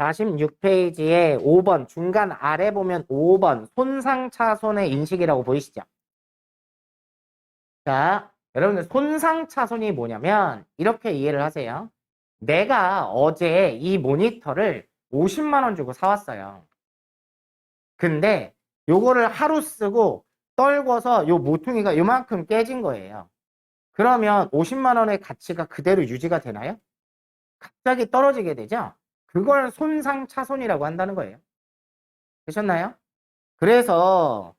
46페이지에 5번 중간 아래 보면 5번 손상차손의 인식이라고 보이시죠? 자, 여러분들 손상차손이 뭐냐면 이렇게 이해를 하세요. 내가 어제 이 모니터를 50만 원 주고 사왔어요. 근데 요거를 하루 쓰고 떨궈서 요 모퉁이가 요만큼 깨진 거예요. 그러면 50만 원의 가치가 그대로 유지가 되나요? 갑자기 떨어지게 되죠? 그걸 손상차손이라고 한다는 거예요. 되셨나요? 그래서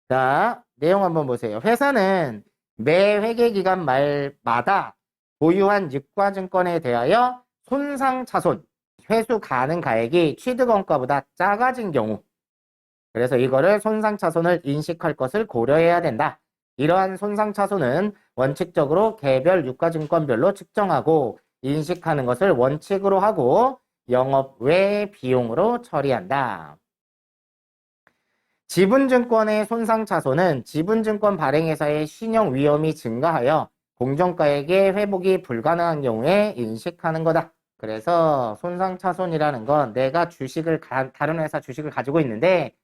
자, 내용 한번 보세요. 회사는 매 회계기간 말마다 보유한 유가증권에 대하여 손상차손, 회수 가능 가액이 취득원가보다 작아진 경우, 그래서 이거를 손상차손을 인식할 것을 고려해야 된다. 이러한 손상차손은 원칙적으로 개별 유가증권별로 측정하고 인식하는 것을 원칙으로 하고 영업 외 비용으로 처리한다. 지분증권의 손상차손은 지분증권 발행회사의 신용 위험이 증가하여 공정가액의 회복이 불가능한 경우에 인식하는 거다. 그래서 손상차손이라는 건 내가 주식을 다른 회사 주식을 가지고 있는데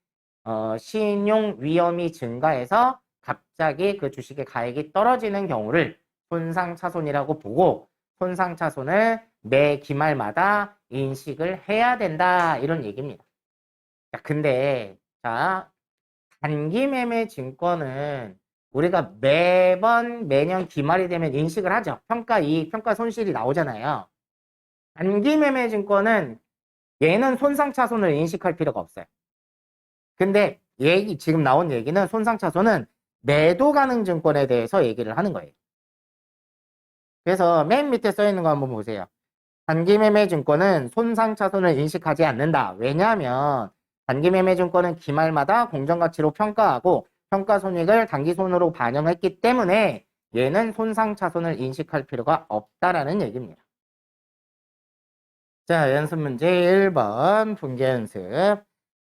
신용 위험이 증가해서 갑자기 그 주식의 가액이 떨어지는 경우를 손상차손이라고 보고 손상차손을 매 기말마다 인식을 해야 된다. 이런 얘기입니다. 자, 근데 자, 단기매매 증권은 우리가 매년 기말이 되면 인식을 하죠. 평가 이익, 평가 손실이 나오잖아요. 단기매매 증권은 얘는 손상차손을 인식할 필요가 없어요. 근데 지금 나온 얘기는 손상차손은 매도 가능 증권에 대해서 얘기를 하는 거예요. 그래서 맨 밑에 써 있는 거 한번 보세요. 단기매매 증권은 손상차손을 인식하지 않는다. 왜냐하면 단기매매 증권은 기말마다 공정가치로 평가하고 평가손익을 단기손으로 반영했기 때문에 얘는 손상차손을 인식할 필요가 없다라는 얘기입니다. 자, 연습 문제 1번 분계 연습.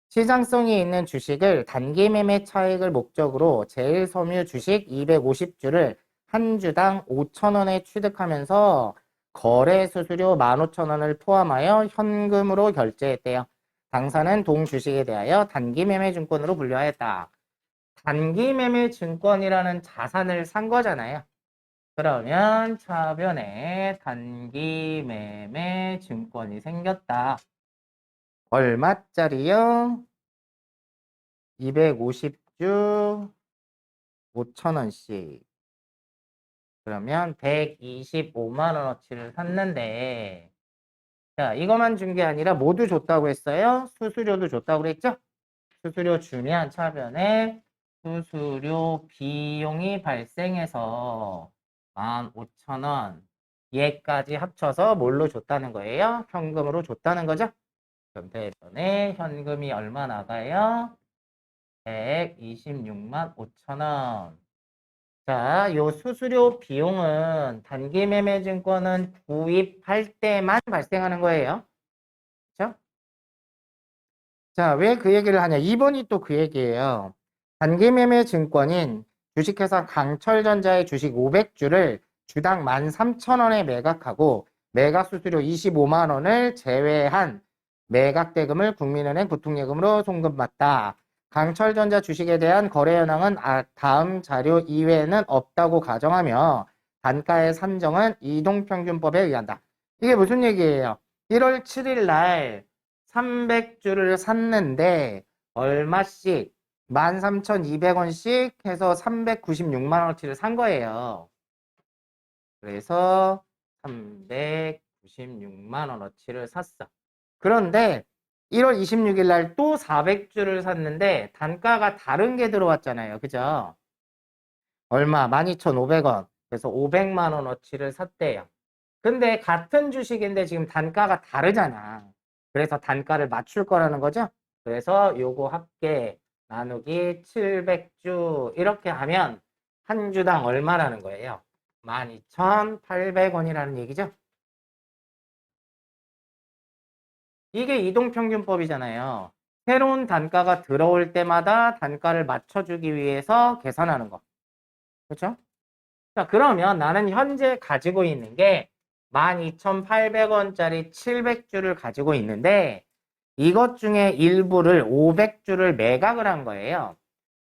시장성이 있는 주식을 단기매매 차익을 목적으로 제일섬유 주식 250주를 한 주당 5,000원에 취득하면서 거래 수수료 15,000원을 포함하여 현금으로 결제했대요. 당사는 동주식에 대하여 단기매매 증권으로 분류하였다. 단기매매 증권이라는 자산을 산 거잖아요. 그러면 차변에 단기매매 증권이 생겼다. 얼마짜리요? 250주 5,000원씩. 그러면 125만 원어치를 샀는데 자, 이것만 준 게 아니라 모두 줬다고 했어요. 수수료도 줬다고 그랬죠? 수수료 주면 차변에 수수료 비용이 발생해서 15,000원 얘까지 합쳐서 뭘로 줬다는 거예요? 현금으로 줬다는 거죠? 그럼 대변에 현금이 얼마 나가요? 126만 5천원. 자, 요 수수료 비용은 단기매매 증권은 구입할 때만 발생하는 거예요. 그렇죠? 자, 왜 그 얘기를 하냐? 2번이 또 그 얘기예요. 단기매매 증권인 주식회사 강철전자의 주식 500주를 주당 13,000원에 매각하고 매각 수수료 25만 원을 제외한 매각 대금을 국민은행 부통예금으로 송금받다. 강철전자 주식에 대한 거래 현황은 다음 자료 이외에는 없다고 가정하며 단가의 산정은 이동평균법에 의한다. 이게 무슨 얘기예요? 1월 7일 날 300주를 샀는데 얼마씩 13,200원씩 해서 396만 원어치를 산 거예요. 그래서 396만 원어치를 샀어. 그런데 1월 26일 날 또 400주를 샀는데 단가가 다른 게 들어왔잖아요. 그죠? 얼마? 12,500원. 그래서 500만 원어치를 샀대요. 근데 같은 주식인데 지금 단가가 다르잖아. 그래서 단가를 맞출 거라는 거죠. 그래서 요거 합계 나누기 700주 이렇게 하면 한 주당 얼마라는 거예요? 12,800원이라는 얘기죠. 이게 이동평균법이잖아요. 새로운 단가가 들어올 때마다 단가를 맞춰주기 위해서 계산하는 거. 그렇죠? 자, 그러면 나는 현재 가지고 있는 게 12,800원짜리 700주를 가지고 있는데 이것 중에 일부를 500주를 매각을 한 거예요.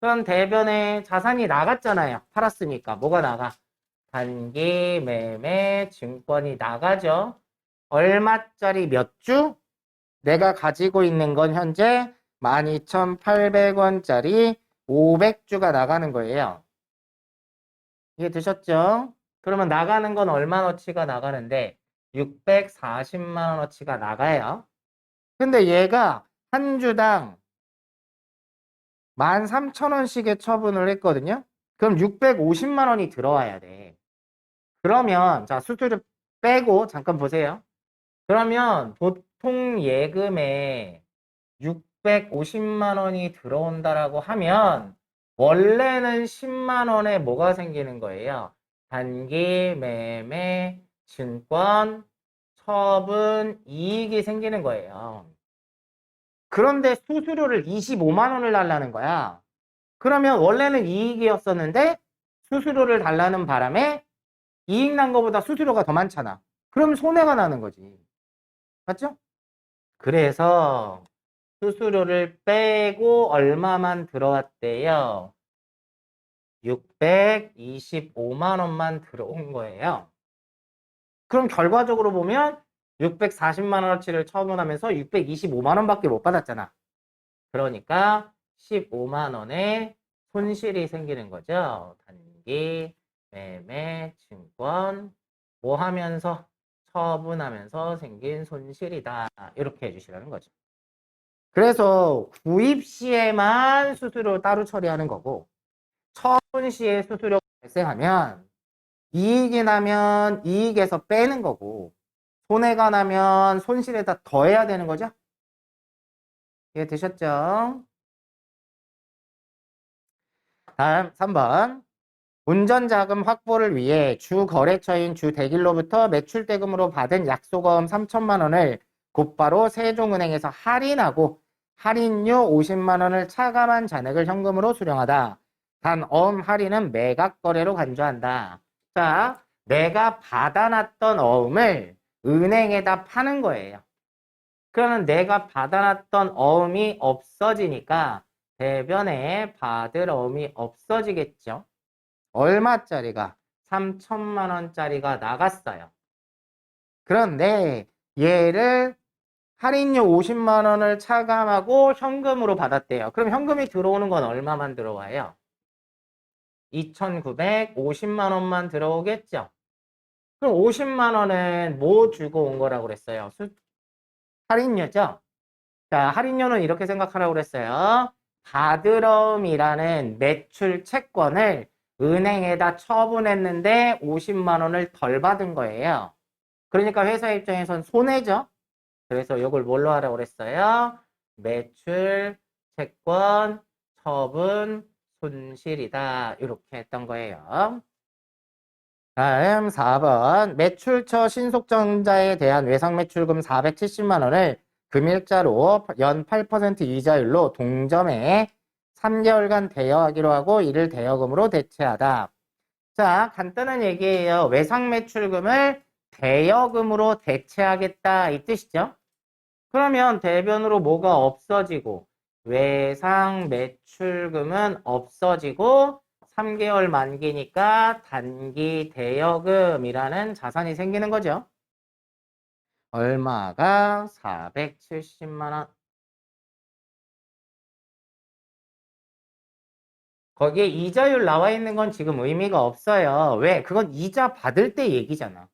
그럼 대변에 자산이 나갔잖아요. 팔았으니까. 뭐가 나가? 단기 매매 증권이 나가죠. 얼마짜리 몇 주? 내가 가지고 있는 건 현재 12,800원짜리 500주가 나가는 거예요. 이해 되셨죠? 그러면 나가는 건 얼마어치가 나가는데 640만 원어치가 나가요. 근데 얘가 한 주당 13,000원씩의 처분을 했거든요. 그럼 650만 원이 들어와야 돼. 그러면 자 수수료 빼고 잠깐 보세요. 그러면 보통 예금에 650만 원이 들어온다라고 하면 원래는 10만 원에 뭐가 생기는 거예요? 단기 매매 증권 처분 이익이 생기는 거예요. 그런데 수수료를 25만 원을 달라는 거야. 그러면 원래는 이익이었었는데 수수료를 달라는 바람에 이익 난 거보다 수수료가 더 많잖아. 그럼 손해가 나는 거지. 맞죠? 그래서 수수료를 빼고 얼마만 들어왔대요? 625만 원만 들어온 거예요. 그럼 결과적으로 보면 640만 원어치를 처분하면서 625만 원밖에 못 받았잖아. 그러니까 15만 원의 손실이 생기는 거죠. 단기 매매 증권 뭐 하면서 처분하면서 생긴 손실이다. 이렇게 해주시라는 거죠. 그래서 구입 시에만 수수료 따로 처리하는 거고 처분 시에 수수료가 발생하면 이익이 나면 이익에서 빼는 거고 손해가 나면 손실에다 더해야 되는 거죠. 이해 되셨죠? 다음 3번. 운전자금 확보를 위해 주 거래처인 주 대길로부터 매출대금으로 받은 약소금 3천만 원을 곧바로 세종은행에서 할인하고 할인료 50만 원을 차감한 잔액을 현금으로 수령하다. 단 어음 할인은 매각 거래로 간주한다. 자, 내가 받아놨던 어음을 은행에다 파는 거예요. 그러면 내가 받아놨던 어음이 없어지니까 대변에 받을 어음이 없어지겠죠. 얼마짜리가? 3천만 원짜리가 나갔어요. 그런데 얘를 할인료 50만 원을 차감하고 현금으로 받았대요. 그럼 현금이 들어오는 건 얼마만 들어와요? 2,950만 원만 들어오겠죠? 그럼 50만 원은 뭐 주고 온 거라고 그랬어요? 할인료죠? 자, 할인료는 이렇게 생각하라고 그랬어요. 받으럼이라는 매출 채권을 은행에다 처분했는데 50만 원을 덜 받은 거예요. 그러니까 회사 입장에선 손해죠. 그래서 이걸 뭘로 하라고 그랬어요? 매출 채권 처분 손실이다. 이렇게 했던 거예요. 다음 4번 매출처 신속전자에 대한 외상매출금 470만 원을 금일자로 연 8% 이자율로 동점에 3개월간 대여하기로 하고 이를 대여금으로 대체하다. 자, 간단한 얘기예요. 외상매출금을 대여금으로 대체하겠다 이 뜻이죠. 그러면 대변으로 뭐가 없어지고 외상매출금은 없어지고 3개월 만기니까 단기 대여금이라는 자산이 생기는 거죠. 얼마가? 470만 원. 거기에 이자율 나와 있는 건 지금 의미가 없어요. 왜? 그건 이자 받을 때 얘기잖아.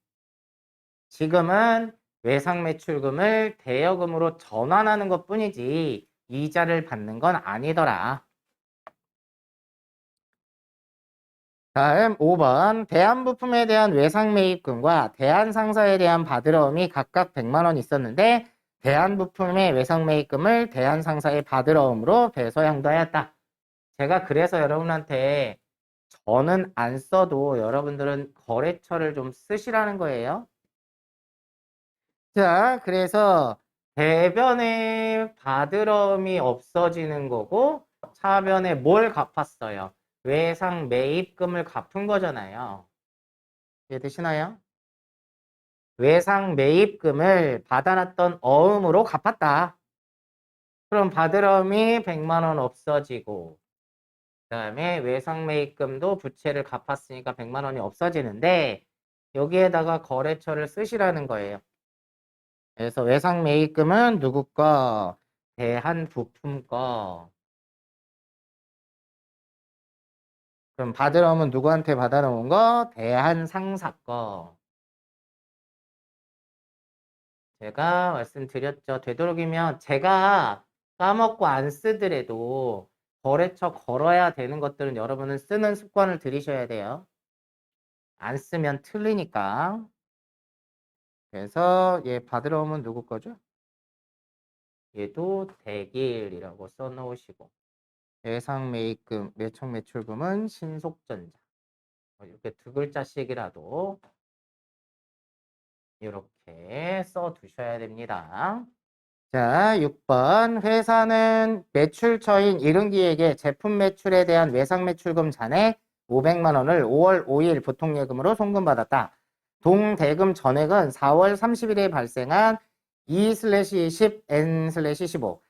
지금은 외상매출금을 대여금으로 전환하는 것 뿐이지 이자를 받는 건 아니더라. 다음 5번 대한부품에 대한 외상매입금과 대한상사에 대한 받으러움이 각각 100만 원 있었는데 대한부품의 외상매입금을 대한상사에 받으러움으로 배서양도하였다. 제가 그래서 여러분한테 저는 안 써도 여러분들은 거래처를 좀 쓰시라는 거예요. 자, 그래서 대변에 받으러움이 없어지는 거고 차변에 뭘 갚았어요? 외상 매입금을 갚은 거잖아요. 이해되시나요? 외상 매입금을 받아놨던 어음으로 갚았다. 그럼 바드럼이 100만 원 없어지고 그다음에 외상매입금도 부채를 갚았으니까 100만 원이 없어지는데 여기에다가 거래처를 쓰시라는 거예요. 그래서 외상매입금은 누구 거? 대한부품 거. 그럼 바드럼은 누구한테 받아놓은 거? 대한상사 거. 제가 말씀드렸죠. 되도록이면 제가 까먹고 안 쓰더라도 거래처 걸어야 되는 것들은 여러분은 쓰는 습관을 들이셔야 돼요. 안 쓰면 틀리니까. 그래서 얘 받으러 오면 누구 거죠? 얘도 대길이라고 써놓으시고 예상매입금, 매청매출금은 신속전자. 이렇게 두 글자씩이라도 이렇게 써두셔야 됩니다. 자, 6번. 회사는 매출처인 이른기에게 제품 매출에 대한 외상매출금 잔액 500만 원을 5월 5일 보통예금으로 송금받았다. 동대금 전액은 4월 30일에 발생한 2/10 N/15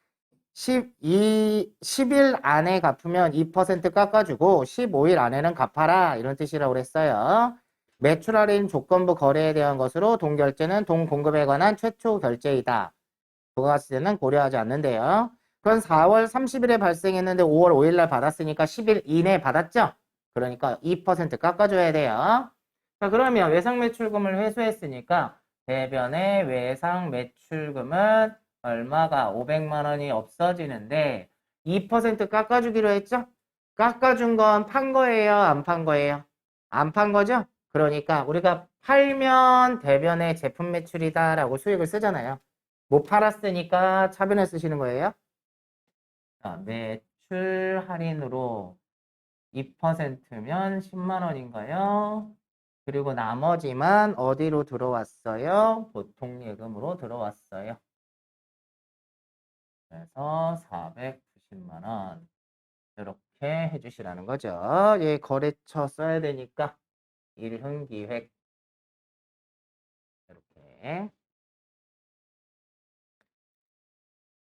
10일 안에 갚으면 2% 깎아주고 15일 안에는 갚아라 이런 뜻이라고 그랬어요. 매출 할인 조건부 거래에 대한 것으로 동결제는 동공급에 관한 최초 결제이다. 부가가치세는 고려하지 않는데요. 그건 4월 30일에 발생했는데 5월 5일 날 받았으니까 10일 이내에 받았죠? 그러니까 2% 깎아줘야 돼요. 자, 그러면 외상매출금을 회수했으니까 대변의 외상매출금은 얼마가 500만 원이 없어지는데 2% 깎아주기로 했죠? 깎아준 건 판 거예요? 안 판 거예요? 안 판 거죠? 그러니까 우리가 팔면 대변의 제품 매출이다라고 수익을 쓰잖아요. 못 팔았으니까 차변에 쓰시는 거예요. 자, 매출 할인으로 2%면 10만 원인가요? 그리고 나머지만 어디로 들어왔어요? 보통예금으로 들어왔어요. 그래서 490만 원 이렇게 해주시라는 거죠. 얘 거래처 써야 되니까 일흥기획 이렇게.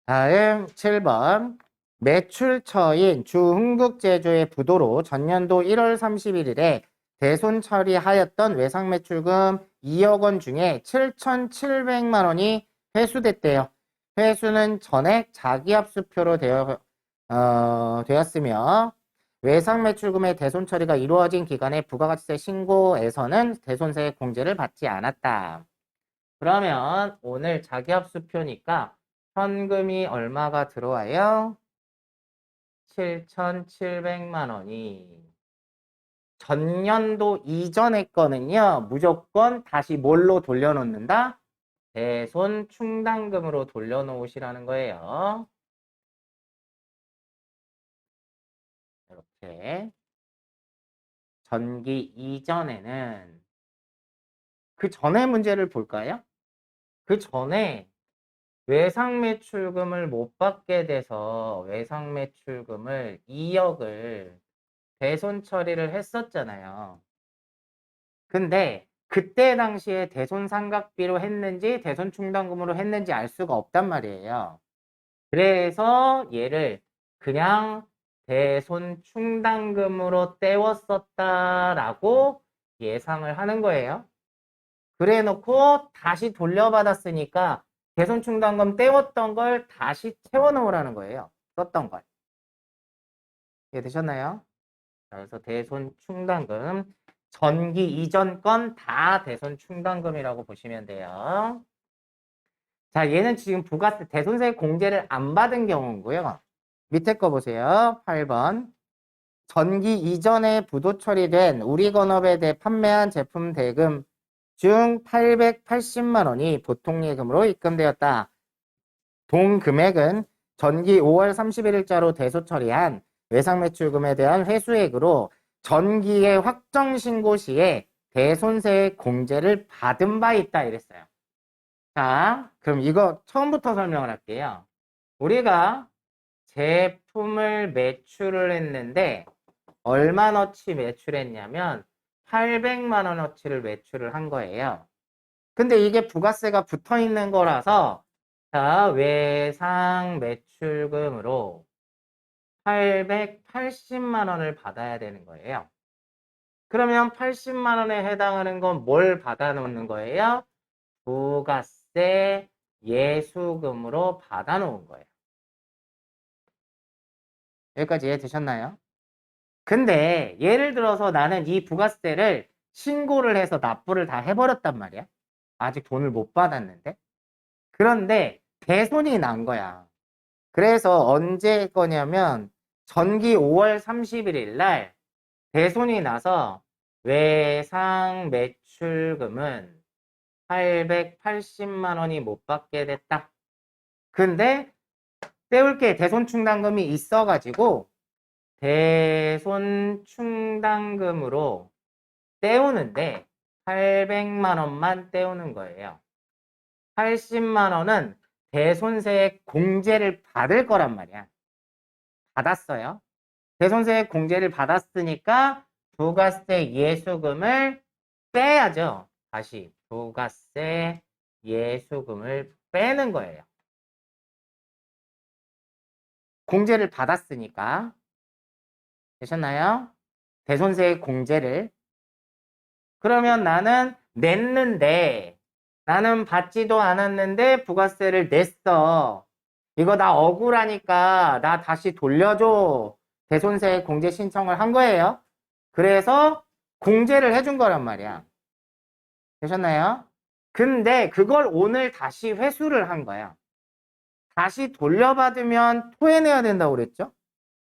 다음 7번. 매출처인 주흥국제조의 부도로 전년도 1월 31일에 대손 처리하였던 외상매출금 2억 원 중에 7,700만 원이 회수됐대요. 회수는 전액 자기압수표로 되었으며 외상매출금의 대손 처리가 이루어진 기간에 부가가치세 신고에서는 대손세 공제를 받지 않았다. 그러면 오늘 자기압수표니까 현금이 얼마가 들어와요? 7,700만 원이. 전년도 이전의 거는요, 무조건 다시 뭘로 돌려놓는다? 대손 충당금으로 돌려놓으시라는 거예요. 이렇게. 전기 이전에는 그 전에 문제를 볼까요? 그 전에 외상매출금을 못 받게 돼서 외상매출금을 2억을 대손 처리를 했었잖아요. 근데 그때 당시에 대손 상각비로 했는지 대손 충당금으로 했는지 알 수가 없단 말이에요. 그래서 얘를 그냥 대손 충당금으로 떼웠었다라고 예상을 하는 거예요. 그래 놓고 다시 돌려받았으니까 대손 충당금 떼웠던 걸 다시 채워 넣으라는 거예요. 썼던 걸. 이해되셨나요? 그래서 대손 충당금 전기 이전 건 다 대손 충당금이라고 보시면 돼요. 자, 얘는 지금 부가세 대손세 공제를 안 받은 경우고요. 밑에 거 보세요. 8번. 전기 이전에 부도 처리된 우리건업에 대해 판매한 제품 대금 중 880만 원이 보통예금으로 입금되었다. 동 금액은 전기 5월 31일자로 대소 처리한 외상매출금에 대한 회수액으로 전기의 확정신고 시에 대손세 공제를 받은 바 있다 이랬어요. 자, 그럼 이거 처음부터 설명을 할게요. 우리가 제품을 매출을 했는데 얼마너치 매출했냐면 800만 원어치를 매출을 한 거예요. 근데 이게 부가세가 붙어 있는 거라서 자, 외상 매출금으로 880만 원을 받아야 되는 거예요. 그러면 80만 원에 해당하는 건 뭘 받아놓는 거예요? 부가세 예수금으로 받아놓은 거예요. 여기까지 이해되셨나요? 근데 예를 들어서 나는 이 부가세를 신고를 해서 납부를 다 해버렸단 말이야. 아직 돈을 못 받았는데. 그런데 대손이 난 거야. 그래서 언제 거냐면 전기 5월 31일 날 대손이 나서 외상 매출금은 880만 원이 못 받게 됐다. 근데 떼울 게 대손 충당금이 있어가지고 대손 충당금으로 떼우는데 800만 원만 떼우는 거예요. 80만 원은 대손세 공제를 받을 거란 말이야. 받았어요. 대손세 공제를 받았으니까 부가세 예수금을 빼야죠. 다시 부가세 예수금을 빼는 거예요. 공제를 받았으니까. 되셨나요? 대손세 공제를. 그러면 나는 냈는데 나는 받지도 않았는데 부가세를 냈어. 이거 나 억울하니까 나 다시 돌려줘. 대손세 공제 신청을 한 거예요. 그래서 공제를 해준 거란 말이야. 되셨나요? 근데 그걸 오늘 다시 회수를 한 거야. 다시 돌려받으면 토해내야 된다고 그랬죠?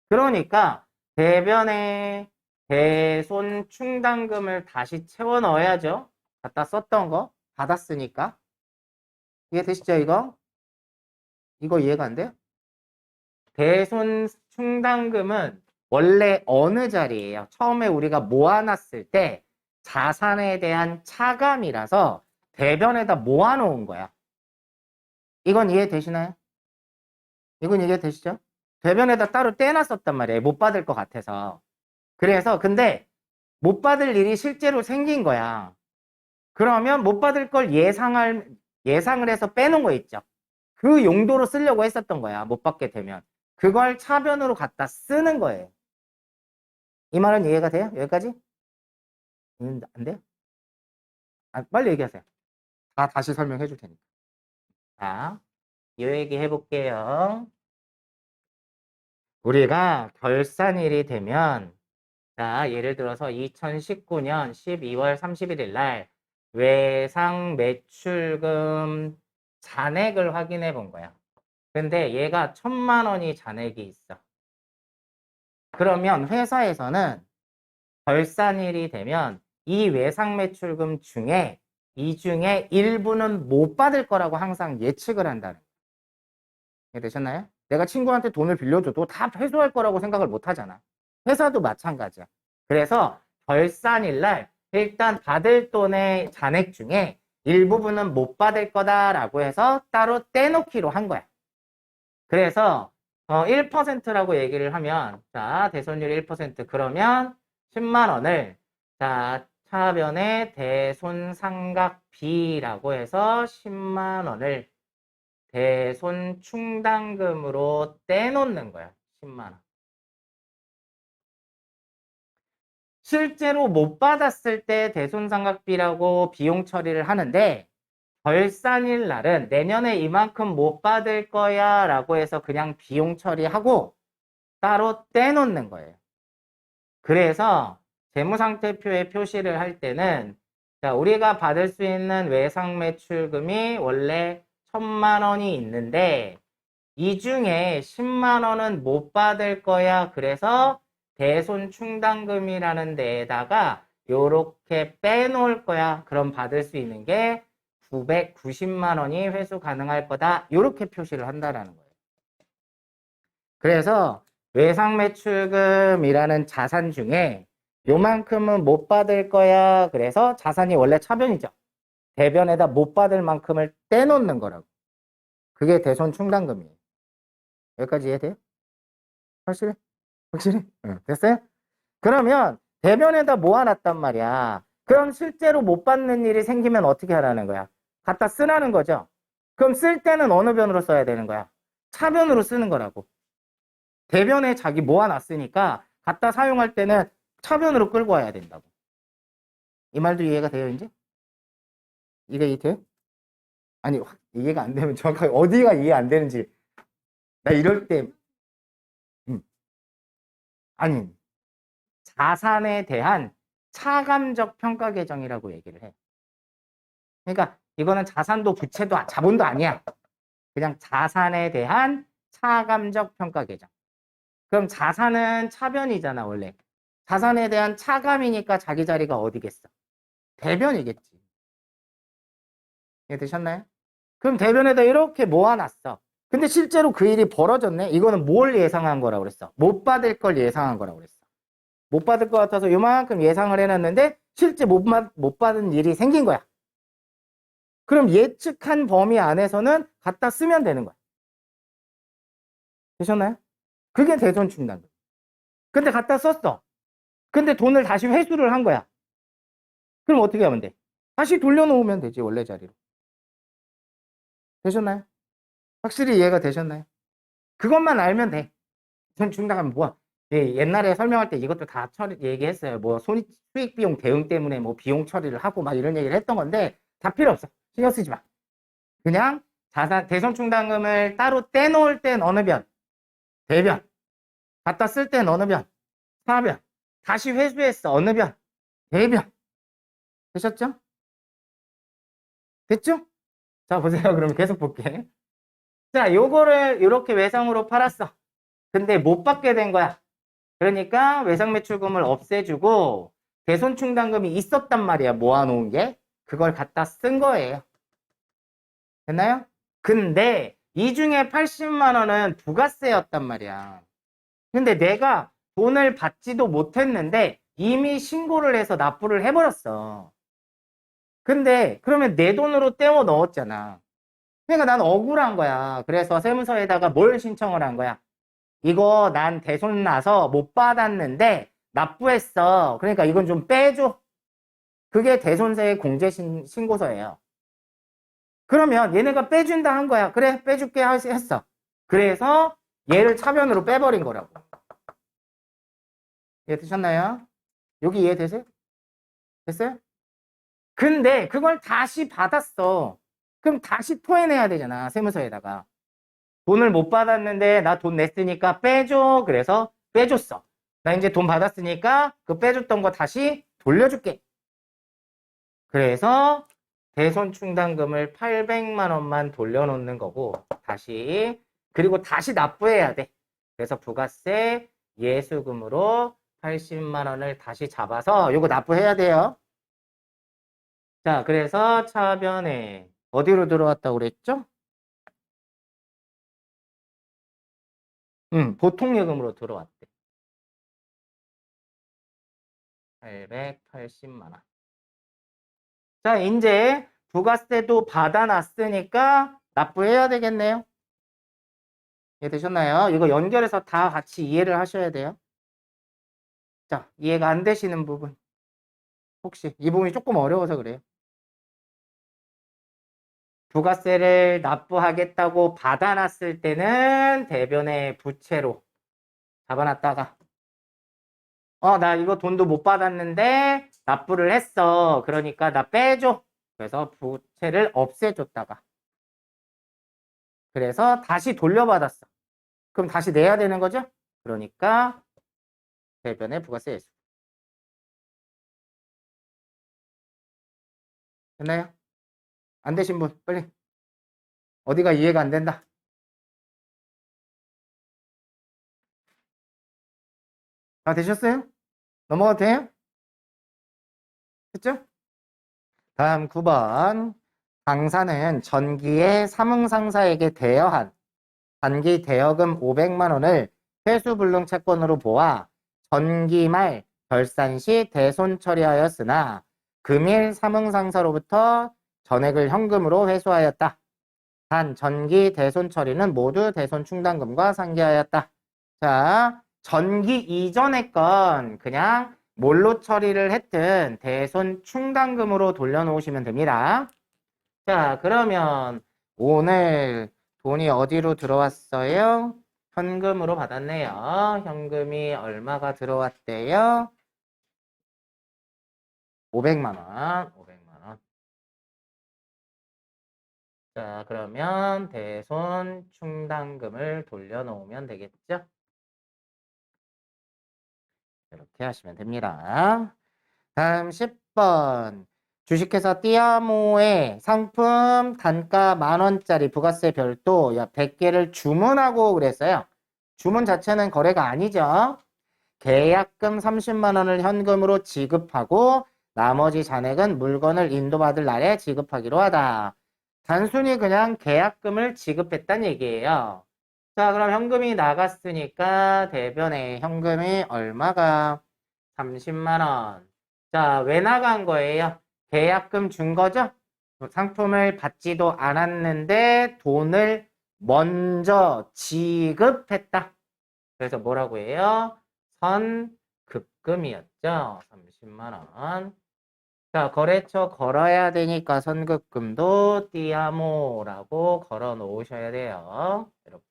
그러니까 대변에 대손 충당금을 다시 채워 넣어야죠. 갖다 썼던 거 받았으니까. 이해되시죠, 이거? 이거 이해가 안 돼요? 대손 충당금은 원래 어느 자리예요? 처음에 우리가 모아놨을 때 자산에 대한 차감이라서 대변에다 모아놓은 거야. 이건 이해되시나요? 이건 이해되시죠? 대변에다 따로 떼놨었단 말이에요. 못 받을 것 같아서. 그래서 근데 못 받을 일이 실제로 생긴 거야. 그러면 못 받을 걸 예상을 해서 빼놓은 거 있죠. 그 용도로 쓰려고 했었던 거야. 못 받게 되면. 그걸 차변으로 갖다 쓰는 거예요. 이 말은 이해가 돼요? 여기까지? 안 돼요? 아, 빨리 얘기하세요. 다시 설명해 줄 테니까. 자, 이 얘기 해볼게요. 우리가 결산일이 되면, 자, 예를 들어서 2019년 12월 31일 날 외상 매출금 잔액을 확인해 본 거야. 근데 얘가 1,000만 원이 잔액이 있어. 그러면 회사에서는 결산일이 되면 이 외상 매출금 중에 이 중에 일부는 못 받을 거라고 항상 예측을 한다는 거예요. 되셨나요? 내가 친구한테 돈을 빌려줘도 다 회수할 거라고 생각을 못 하잖아. 회사도 마찬가지야. 그래서 결산일 날 일단 받을 돈의 잔액 중에 일부분은 못 받을 거다라고 해서 따로 떼놓기로 한 거야. 그래서 1%라고 얘기를 하면, 자, 대손율 1% 그러면 10만 원을, 자, 차변의 대손상각비라고 해서 10만 원을 대손 충당금으로 떼놓는 거야. 10만 원. 실제로 못 받았을 때 대손상각비라고 비용 처리를 하는데, 결산일 날은 내년에 이만큼 못 받을 거야 라고 해서 그냥 비용 처리하고 따로 떼놓는 거예요. 그래서 재무상태표에 표시를 할 때는 자, 우리가 받을 수 있는 외상매출금이 원래 1,000만 원이 있는데 이 중에 10만 원은 못 받을 거야. 그래서 대손충당금이라는 데에다가 요렇게 빼놓을 거야. 그럼 받을 수 있는 게 990만 원이 회수 가능할 거다. 이렇게 표시를 한다라는 거예요. 그래서 외상매출금이라는 자산 중에 요만큼은 못 받을 거야. 그래서 자산이 원래 차변이죠. 대변에다 못 받을 만큼을 떼놓는 거라고. 그게 대손충당금이에요. 여기까지 이해돼요? 확실해? 확실해? 응. 됐어요? 그러면 대변에다 모아놨단 말이야. 그럼 실제로 못 받는 일이 생기면 어떻게 하라는 거야? 갖다 쓰라는 거죠. 그럼 쓸 때는 어느 변으로 써야 되는 거야? 차변으로 쓰는 거라고. 대변에 자기 모아놨으니까 갖다 사용할 때는 차변으로 끌고 와야 된다고. 이 말도 이해가 돼요, 이제? 이게 돼요? 아니, 이해가 안 되면 정확하게 어디가 이해 안 되는지. 나 이럴 때, 아니, 자산에 대한 차감적 평가 계정이라고 얘기를 해. 그러니까 이거는 자산도 부채도 자본도 아니야. 그냥 자산에 대한 차감적 평가 계정. 그럼 자산은 차변이잖아, 원래. 자산에 대한 차감이니까 자기 자리가 어디겠어? 대변이겠지. 이해 되셨나요? 그럼 대변에다 이렇게 모아놨어. 근데 실제로 그 일이 벌어졌네? 이거는 뭘 예상한 거라고 그랬어? 못 받을 걸 예상한 거라고 그랬어. 못 받을 것 같아서 요만큼 예상을 해놨는데 실제 못 받은 일이 생긴 거야. 그럼 예측한 범위 안에서는 갖다 쓰면 되는 거야. 되셨나요? 그게 대손충당. 근데 갖다 썼어. 근데 돈을 다시 회수를 한 거야. 그럼 어떻게 하면 돼? 다시 돌려놓으면 되지, 원래 자리로. 되셨나요? 확실히 이해가 되셨나요? 그것만 알면 돼. 대손충당하면 뭐야? 예, 옛날에 설명할 때 이것도 다 얘기했어요. 뭐 수익 비용 대응 때문에 뭐 비용 처리를 하고 막 이런 얘기를 했던 건데 다 필요 없어. 신경 쓰지 마. 그냥 대손충당금을 따로 떼놓을 땐 어느 변? 대변. 갖다 쓸 땐 어느 변? 사변. 다시 회수했어. 어느 변? 대변. 되셨죠? 됐죠? 자, 보세요. 그럼 계속 볼게. 자, 요거를 이렇게 외상으로 팔았어. 근데 못 받게 된 거야. 그러니까 외상매출금을 없애주고 대손충당금이 있었단 말이야. 모아놓은 게. 그걸 갖다 쓴 거예요. 됐나요? 근데 이 중에 80만 원은 부가세였단 말이야. 근데 내가 돈을 받지도 못했는데 이미 신고를 해서 납부를 해버렸어. 근데 그러면 내 돈으로 떼어 넣었잖아. 그러니까 난 억울한 거야. 그래서 세무서에다가 뭘 신청을 한 거야? 이거 난 대손 나서 못 받았는데 납부했어. 그러니까 이건 좀 빼줘. 그게 대손세 공제 신고서예요. 그러면 얘네가 빼준다 한 거야. 그래, 빼줄게 했어. 그래서 얘를 차변으로 빼버린 거라고. 이해되셨나요? 여기 이해되세요? 됐어요? 근데 그걸 다시 받았어. 그럼 다시 토해내야 되잖아, 세무서에다가. 돈을 못 받았는데 나 돈 냈으니까 빼줘. 그래서 빼줬어. 나 이제 돈 받았으니까 그 빼줬던 거 다시 돌려줄게. 그래서 대손충당금을 800만 원만 돌려놓는 거고 다시 그리고 다시 납부해야 돼. 그래서 부가세 예수금으로 80만 원을 다시 잡아서 요거 납부해야 돼요. 자, 그래서 차변에 어디로 들어왔다고 그랬죠? 보통예금으로 들어왔대. 880만 원. 자, 이제 부가세도 받아놨으니까 납부해야 되겠네요. 이해되셨나요? 이거 연결해서 다 같이 이해를 하셔야 돼요. 자, 이해가 안 되시는 부분. 혹시 이 부분이 조금 어려워서 그래요. 부가세를 납부하겠다고 받아놨을 때는 대변의 부채로 잡아놨다가 나 이거 돈도 못 받았는데 납부를 했어. 그러니까 나 빼줘. 그래서 부채를 없애줬다가 그래서 다시 돌려받았어. 그럼 다시 내야 되는 거죠? 그러니까 대변의 부가세 예수. 됐나요? 안 되신 분 빨리. 어디가 이해가 안 된다. 다 되셨어요? 넘어가도 돼요? 됐죠? 다음 9번. 강사는 전기의 사무상사에게 대여한 단기 대여금 500만 원을 회수불능 채권으로 보아 전기말 결산 시 대손 처리하였으나 금일 사무상사로부터 전액을 현금으로 회수하였다. 단 전기 대손 처리는 모두 대손 충당금과 상기하였다. 자, 전기 이전의 건 그냥 뭘로 처리를 했든 대손 충당금으로 돌려놓으시면 됩니다. 자, 그러면 오늘 돈이 어디로 들어왔어요? 현금으로 받았네요. 현금이 얼마가 들어왔대요? 500만 원. 500만 원. 자, 그러면 대손 충당금을 돌려놓으면 되겠죠? 이렇게 하시면 됩니다. 다음 10번. 주식회사 띠아모의 상품 단가 10,000원짜리 부가세 별도 약 100개를 주문하고 그랬어요. 주문 자체는 거래가 아니죠. 계약금 30만 원을 현금으로 지급하고 나머지 잔액은 물건을 인도받을 날에 지급하기로 하다. 단순히 그냥 계약금을 지급했단 얘기예요. 자, 그럼 현금이 나갔으니까 대변에 현금이 얼마가 30만 원. 자, 왜 나간 거예요? 계약금 준 거죠? 상품을 받지도 않았는데 돈을 먼저 지급했다. 그래서 뭐라고 해요? 선급금이었죠. 30만 원. 자, 거래처 걸어야 되니까 선급금도 띠아모라고 걸어 놓으셔야 돼요. 이렇게.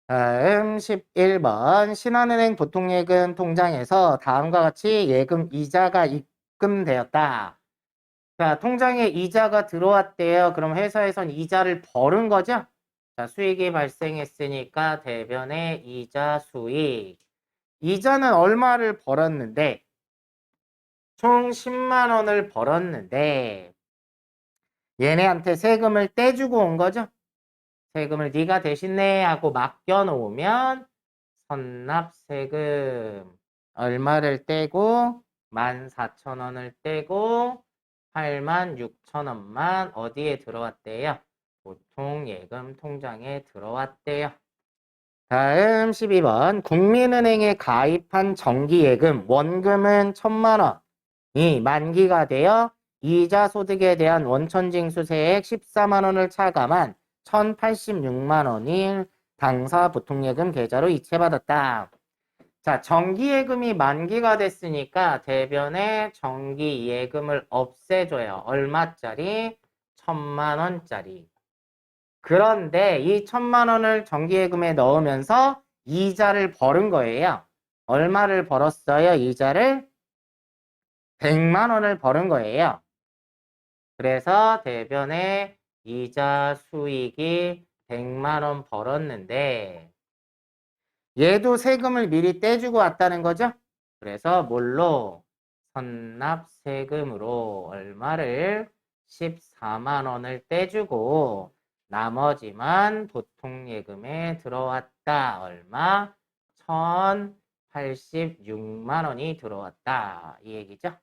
다음 11번 신한은행 보통예금 통장에서 다음과 같이 예금 이자가 입금되었다. 자, 통장에 이자가 들어왔대요. 그럼 회사에선 이자를 벌은 거죠? 자, 수익이 발생했으니까 대변에 이자 수익. 이자는 얼마를 벌었는데 총 10만 원을 벌었는데 얘네한테 세금을 떼주고 온 거죠? 세금을 네가 대신내 하고 맡겨놓으면 선납세금 얼마를 떼고 14,000원을 떼고 86,000원만 어디에 들어왔대요? 보통예금 통장에 들어왔대요. 다음 12번 국민은행에 가입한 정기예금 원금은 1,000만 원이 만기가 되어 이자 소득에 대한 원천징수세액 14만 원을 차감한 1,086만 원이 당사 보통예금 계좌로 이체받았다. 자, 정기예금이 만기가 됐으니까 대변에 정기예금을 없애줘요. 얼마짜리? 1,000만 원짜리. 그런데 이 1,000만 원을 정기예금에 넣으면서 이자를 벌은 거예요. 얼마를 벌었어요? 이자를 100만 원을 벌은 거예요. 그래서 대변에 이자 수익이 100만 원 벌었는데 얘도 세금을 미리 떼주고 왔다는 거죠. 그래서 뭘로? 선납세금으로 얼마를? 14만 원을 떼주고 나머지만 보통예금에 들어왔다. 얼마? 1,086만 원이 들어왔다. 이 얘기죠.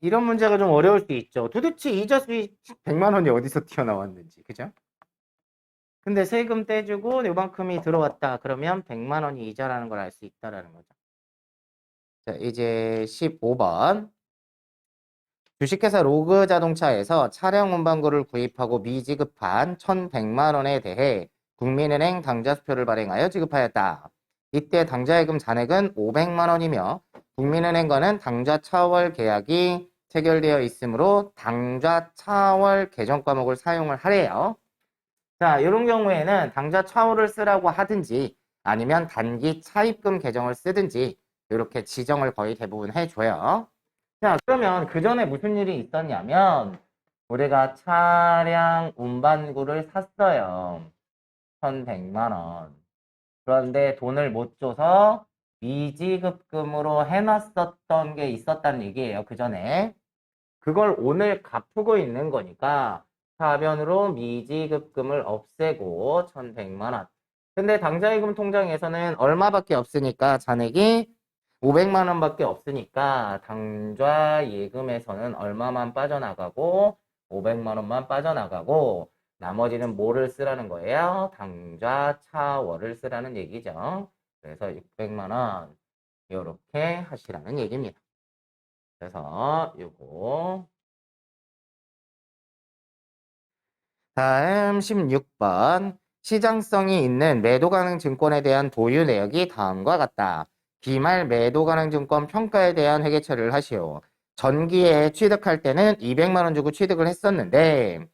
이런 문제가 좀 어려울 수 있죠. 도대체 이자 수익 100만 원이 어디서 튀어나왔는지. 그죠? 근데 세금 떼주고 요만큼이 들어왔다. 그러면 100만 원이 이자라는 걸 알 수 있다라는 거죠. 자, 이제 15번. 주식회사 로그 자동차에서 차량 운반구를 구입하고 미지급한 1,100만 원에 대해 국민은행 당좌수표를 발행하여 지급하였다. 이때 당좌예금 잔액은 500만 원이며 국민은행과는 당좌 차월 계약이 체결되어 있으므로 당좌 차월 계정 과목을 사용을 하래요. 자, 이런 경우에는 당좌 차월을 쓰라고 하든지 아니면 단기 차입금 계정을 쓰든지 이렇게 지정을 거의 대부분 해줘요. 자, 그러면 그 전에 무슨 일이 있었냐면 우리가 차량 운반구를 샀어요. 1,100만 원. 그런데 돈을 못 줘서 미지급금으로 해놨었던 게 있었다는 얘기예요. 그 전에. 그걸 오늘 갚고 있는 거니까 사변으로 미지급금을 없애고 1,100만 원. 근데 당좌예금 통장에서는 얼마밖에 없으니까 잔액이 500만 원밖에 없으니까 당좌예금에서는 얼마만 빠져나가고 500만 원만 빠져나가고 나머지는 뭐를 쓰라는 거예요? 당좌 차월을 쓰라는 얘기죠. 그래서 600만 원 이렇게 하시라는 얘기입니다. 그래서 요거 다음 16번 시장성이 있는 매도 가능 증권에 대한 보유 내역이 다음과 같다. 기말 매도 가능 증권 평가에 대한 회계 처리를 하시오. 전기에 취득할 때는 200만 원 주고 취득을 했었는데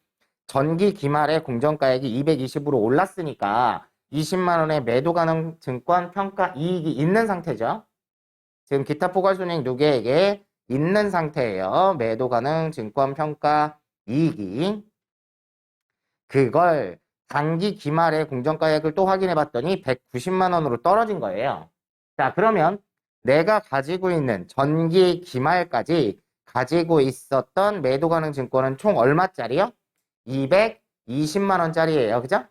전기 기말에 공정가액이 220으로 올랐으니까 20만 원의 매도 가능 증권 평가 이익이 있는 상태죠. 지금 기타 포괄손익 누계액에 있는 상태예요. 매도 가능 증권 평가 이익이. 그걸 단기 기말의 공정가액을 또 확인해 봤더니 190만 원으로 떨어진 거예요. 자, 그러면 내가 가지고 있는 전기 기말까지 가지고 있었던 매도 가능 증권은 총 얼마짜리요? 220만 원짜리예요. 그죠?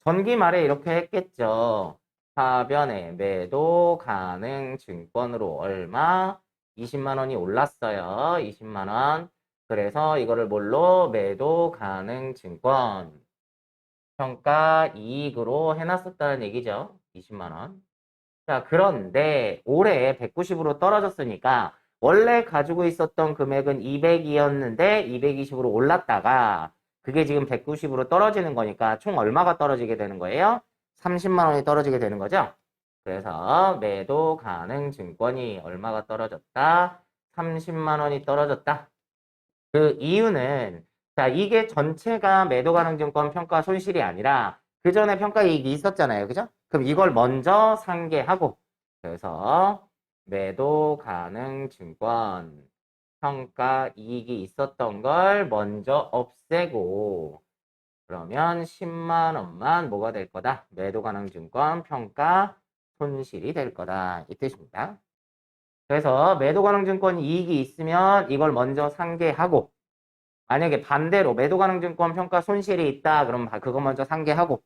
전기 말에 이렇게 했겠죠. 하변에 매도 가능 증권으로 얼마? 20만 원이 올랐어요. 20만 원. 그래서 이거를 뭘로? 매도 가능 증권 평가 이익으로 해놨었다는 얘기죠. 20만 원. 자, 그런데 올해 190으로 떨어졌으니까 원래 가지고 있었던 금액은 200이었는데 220으로 올랐다가 그게 지금 190으로 떨어지는 거니까 총 얼마가 떨어지게 되는 거예요? 30만 원이 떨어지게 되는 거죠. 그래서 매도 가능 증권이 얼마가 떨어졌다? 30만 원이 떨어졌다. 그 이유는 자, 이게 전체가 매도 가능 증권 평가 손실이 아니라 그 전에 평가 이익이 있었잖아요. 그죠? 그럼 이걸 먼저 상계하고 그래서 매도 가능 증권 평가 이익이 있었던 걸 먼저 없애고 그러면 10만 원만 뭐가 될 거다? 매도 가능 증권 평가 손실이 될 거다. 이 뜻입니다. 그래서 매도 가능 증권 이익이 있으면 이걸 먼저 상계하고 만약에 반대로 매도 가능 증권 평가 손실이 있다. 그럼 그거 먼저 상계하고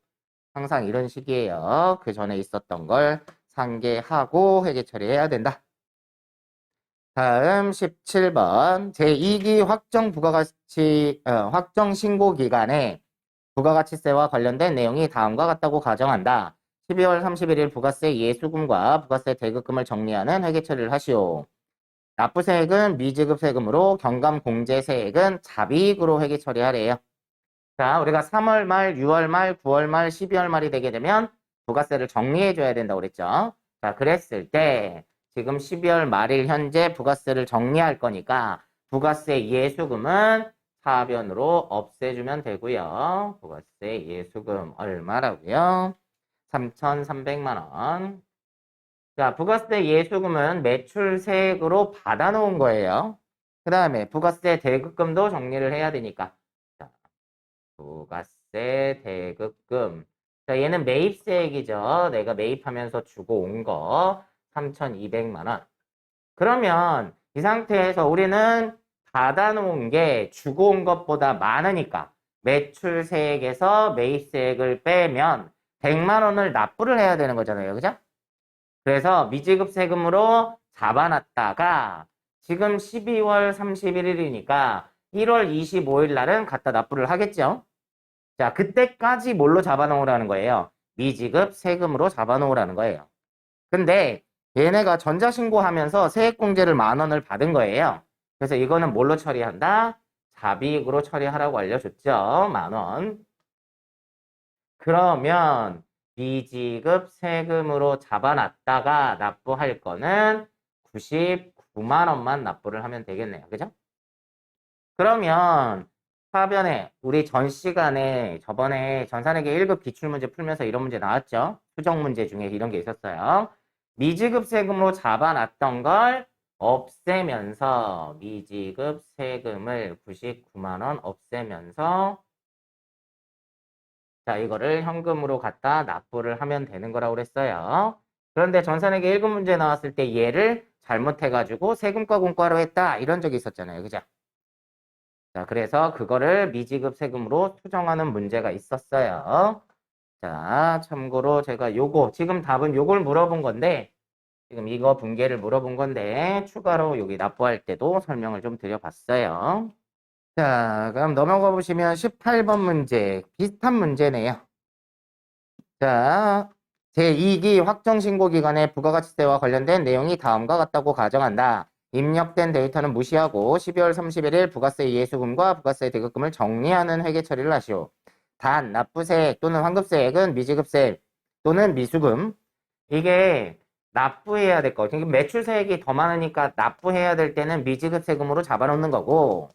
항상 이런 식이에요. 그 전에 있었던 걸 상계하고 회계 처리해야 된다. 다음 17번 제2기 확정 부가가치 확정 신고 기간에 부가가치세와 관련된 내용이 다음과 같다고 가정한다. 12월 31일 부가세 예수금과 부가세 대급금을 정리하는 회계 처리를 하시오. 납부세액은 미지급 세금으로 경감공제세액은 잡이익으로 회계 처리하래요. 자, 우리가 3월 말, 6월 말, 9월 말, 12월 말이 되게 되면 부가세를 정리해줘야 된다고 그랬죠. 자, 그랬을 때 지금 12월 말일 현재 부가세를 정리할 거니까 부가세 예수금은 사변으로 없애주면 되고요. 부가세 예수금 얼마라고요? 3,300만 원. 자, 부가세 예수금은 매출세액으로 받아놓은 거예요. 그 다음에 부가세 대급금도 정리를 해야 되니까. 자, 부가세 대급금. 자, 얘는 매입세액이죠. 내가 매입하면서 주고 온 거. 3,200만 원. 그러면 이 상태에서 우리는 받아놓은 게 주고 온 것보다 많으니까 매출세액에서 매입세액을 빼면 100만 원을 납부를 해야 되는 거잖아요. 그죠? 그래서 미지급 세금으로 잡아놨다가 지금 12월 31일이니까 1월 25일 날은 갖다 납부를 하겠죠. 자, 그때까지 뭘로 잡아놓으라는 거예요? 미지급 세금으로 잡아놓으라는 거예요. 근데 얘네가 전자신고하면서 세액공제를 10,000원을 받은 거예요. 그래서 이거는 뭘로 처리한다? 잡이익으로 처리하라고 알려줬죠. 10,000원. 그러면 미지급 세금으로 잡아놨다가 납부할 거는 99만 원만 납부를 하면 되겠네요. 그죠? 그러면 하변에 우리 전 시간에 저번에 전산회계 1급 기출문제 풀면서 이런 문제 나왔죠? 수정 문제 중에 이런 게 있었어요. 미지급 세금으로 잡아놨던 걸 없애면서 미지급 세금을 99만 원 없애면서 자, 이거를 현금으로 갖다 납부를 하면 되는 거라고 그랬어요. 그런데 전산회계 1급 문제 나왔을 때 얘를 잘못해가지고 세금과 공과로 했다. 이런 적이 있었잖아요. 그죠? 자, 그래서 그거를 미지급 세금으로 수정하는 문제가 있었어요. 자, 참고로 제가 요거, 지금 답은 요걸 물어본 건데, 지금 이거 분계를 물어본 건데, 추가로 여기 납부할 때도 설명을 좀 드려봤어요. 자, 그럼 넘어가 보시면 18번 문제, 비슷한 문제네요. 자, 제2기 확정신고기간의 부가가치세와 관련된 내용이 다음과 같다고 가정한다. 입력된 데이터는 무시하고 12월 31일 부가세 예수금과 부가세 대급금을 정리하는 회계 처리를 하시오. 단, 납부세액 또는 환급세액은 미지급세액 또는 미수금. 이게 납부해야 될 거. 그러니까 매출세액이 더 많으니까 납부해야 될 때는 미지급세금으로 잡아놓는 거고,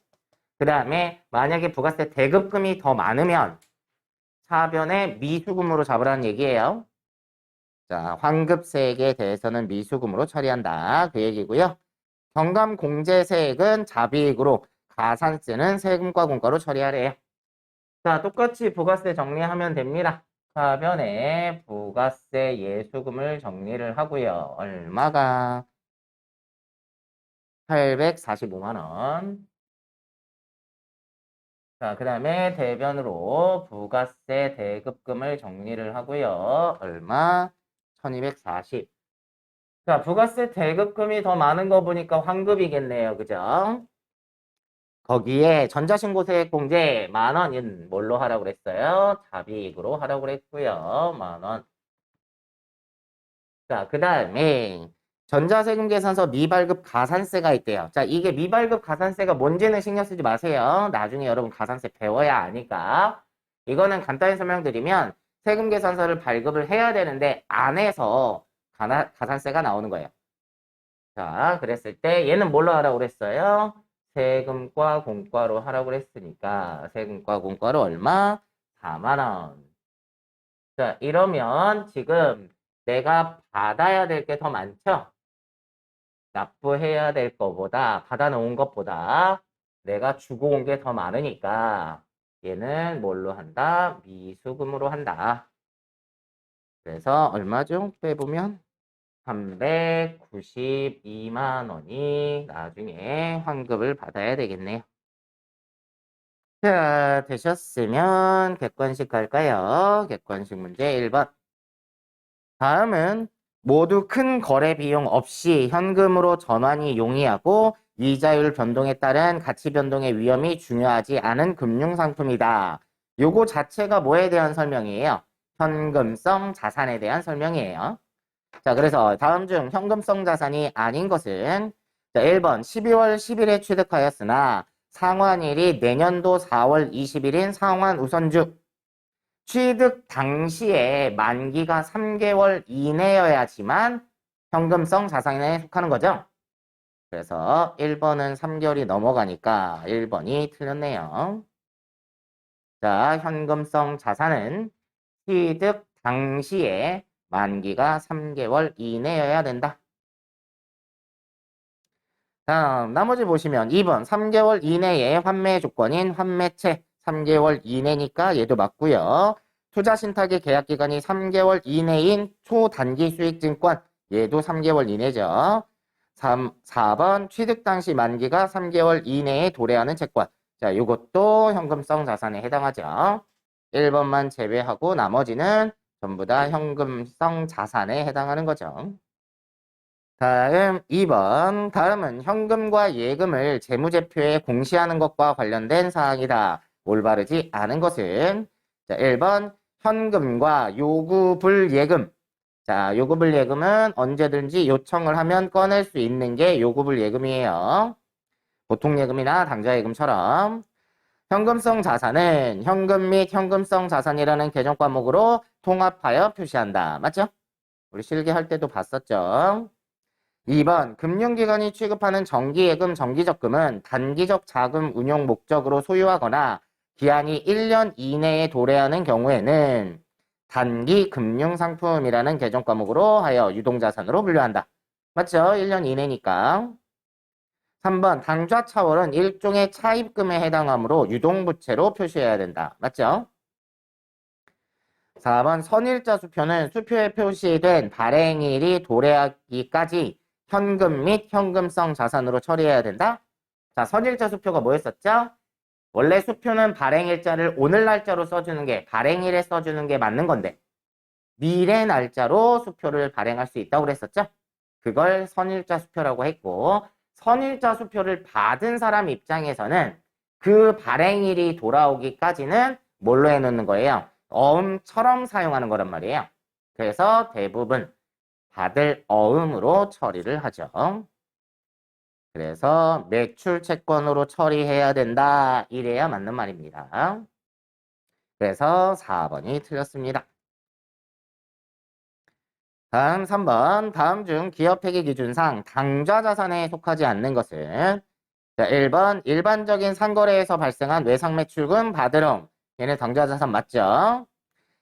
그 다음에 만약에 부가세 대급금이 더 많으면 차변에 미수금으로 잡으라는 얘기예요. 자, 환급세액에 대해서는 미수금으로 처리한다. 그 얘기고요. 경감공제세액은 자비익으로, 가산세는 세금과 공과로 처리하래요. 자, 똑같이 부가세 정리하면 됩니다. 차변에 부가세 예수금을 정리를 하고요. 얼마가? 845만 원. 자, 그 다음에 대변으로 부가세 대급금을 정리를 하고요. 얼마? 1240. 자, 부가세 대급금이 더 많은 거 보니까 환급이겠네요. 그죠? 거기에 전자신고세액 공제 10,000원 뭘로 하라고 그랬어요? 자비익으로 하라고 그랬고요. 10,000원. 자, 그 다음에 전자세금 계산서 미발급 가산세가 있대요. 자, 이게 미발급 가산세가 뭔지는 신경 쓰지 마세요. 나중에 여러분 가산세 배워야 아니까. 이거는 간단히 설명드리면 세금 계산서를 발급을 해야 되는데 안 해서 가산세가 나오는 거예요. 자, 그랬을 때 얘는 뭘로 하라고 그랬어요? 세금과 공과로 하라고 그랬으니까 세금과 공과로 얼마? 4만 원. 자, 이러면 지금 내가 받아야 될 게 더 많죠? 납부해야 될 거보다 받아놓은 것보다 내가 주고 온 게 더 많으니까 얘는 뭘로 한다? 미수금으로 한다. 그래서 얼마죠? 빼보면 392만 원이 나중에 환급을 받아야 되겠네요. 자, 되셨으면 객관식 갈까요? 객관식 문제 1번. 다음은 모두 큰 거래 비용 없이 현금으로 전환이 용이하고 이자율 변동에 따른 가치 변동의 위험이 중요하지 않은 금융상품이다. 요거 자체가 뭐에 대한 설명이에요? 현금성 자산에 대한 설명이에요. 자, 그래서 다음 중 현금성 자산이 아닌 것은 자, 1번 12월 10일에 취득하였으나 상환일이 내년도 4월 20일인 상환 우선주. 취득 당시에 만기가 3개월 이내여야지만 현금성 자산에 속하는 거죠. 그래서 1번은 3개월이 넘어가니까 1번이 틀렸네요. 자, 현금성 자산은 취득 당시에 만기가 3개월 이내여야 된다. 다음 나머지 보시면 2번 3개월 이내의 환매 조건인 환매채 3개월 이내니까 얘도 맞고요. 투자신탁의 계약기간이 3개월 이내인 초단기 수익증권 얘도 3개월 이내죠. 4번 취득 당시 만기가 3개월 이내에 도래하는 채권. 자, 이것도 현금성 자산에 해당하죠. 1번만 제외하고 나머지는 전부 다 현금성 자산에 해당하는 거죠. 다음 2번. 다음은 현금과 예금을 재무제표에 공시하는 것과 관련된 사항이다. 올바르지 않은 것은 자, 1번 현금과 요구불예금. 자, 요구불예금은 언제든지 요청을 하면 꺼낼 수 있는 게 요구불예금이에요. 보통예금이나 당좌예금처럼. 현금성 자산은 현금 및 현금성 자산이라는 개정 과목으로 통합하여 표시한다. 맞죠? 우리 실기할 때도 봤었죠. 2번 금융기관이 취급하는 정기예금, 정기적금은 단기적 자금 운용 목적으로 소유하거나 기한이 1년 이내에 도래하는 경우에는 단기 금융상품이라는 개정 과목으로 하여 유동자산으로 분류한다. 맞죠? 1년 이내니까. 3번 당좌차월은 일종의 차입금에 해당하므로 유동부채로 표시해야 된다. 맞죠? 4번 선일자 수표는 수표에 표시된 발행일이 도래하기까지 현금 및 현금성 자산으로 처리해야 된다. 자, 선일자 수표가 뭐였었죠? 원래 수표는 발행일자를 오늘 날짜로 써주는 게 발행일에 써주는 게 맞는 건데 미래 날짜로 수표를 발행할 수 있다고 그랬었죠? 그걸 선일자 수표라고 했고 선일자 수표를 받은 사람 입장에서는 그 발행일이 돌아오기까지는 뭘로 해놓는 거예요? 어음처럼 사용하는 거란 말이에요. 그래서 대부분 받을 어음으로 처리를 하죠. 그래서 매출 채권으로 처리해야 된다. 이래야 맞는 말입니다. 그래서 4번이 틀렸습니다. 다음 3번. 다음 중 기업회계 기준상 당좌 자산에 속하지 않는 것은 자, 1번 일반적인 상거래에서 발생한 외상매출금 받으름. 얘는 당좌 자산 맞죠?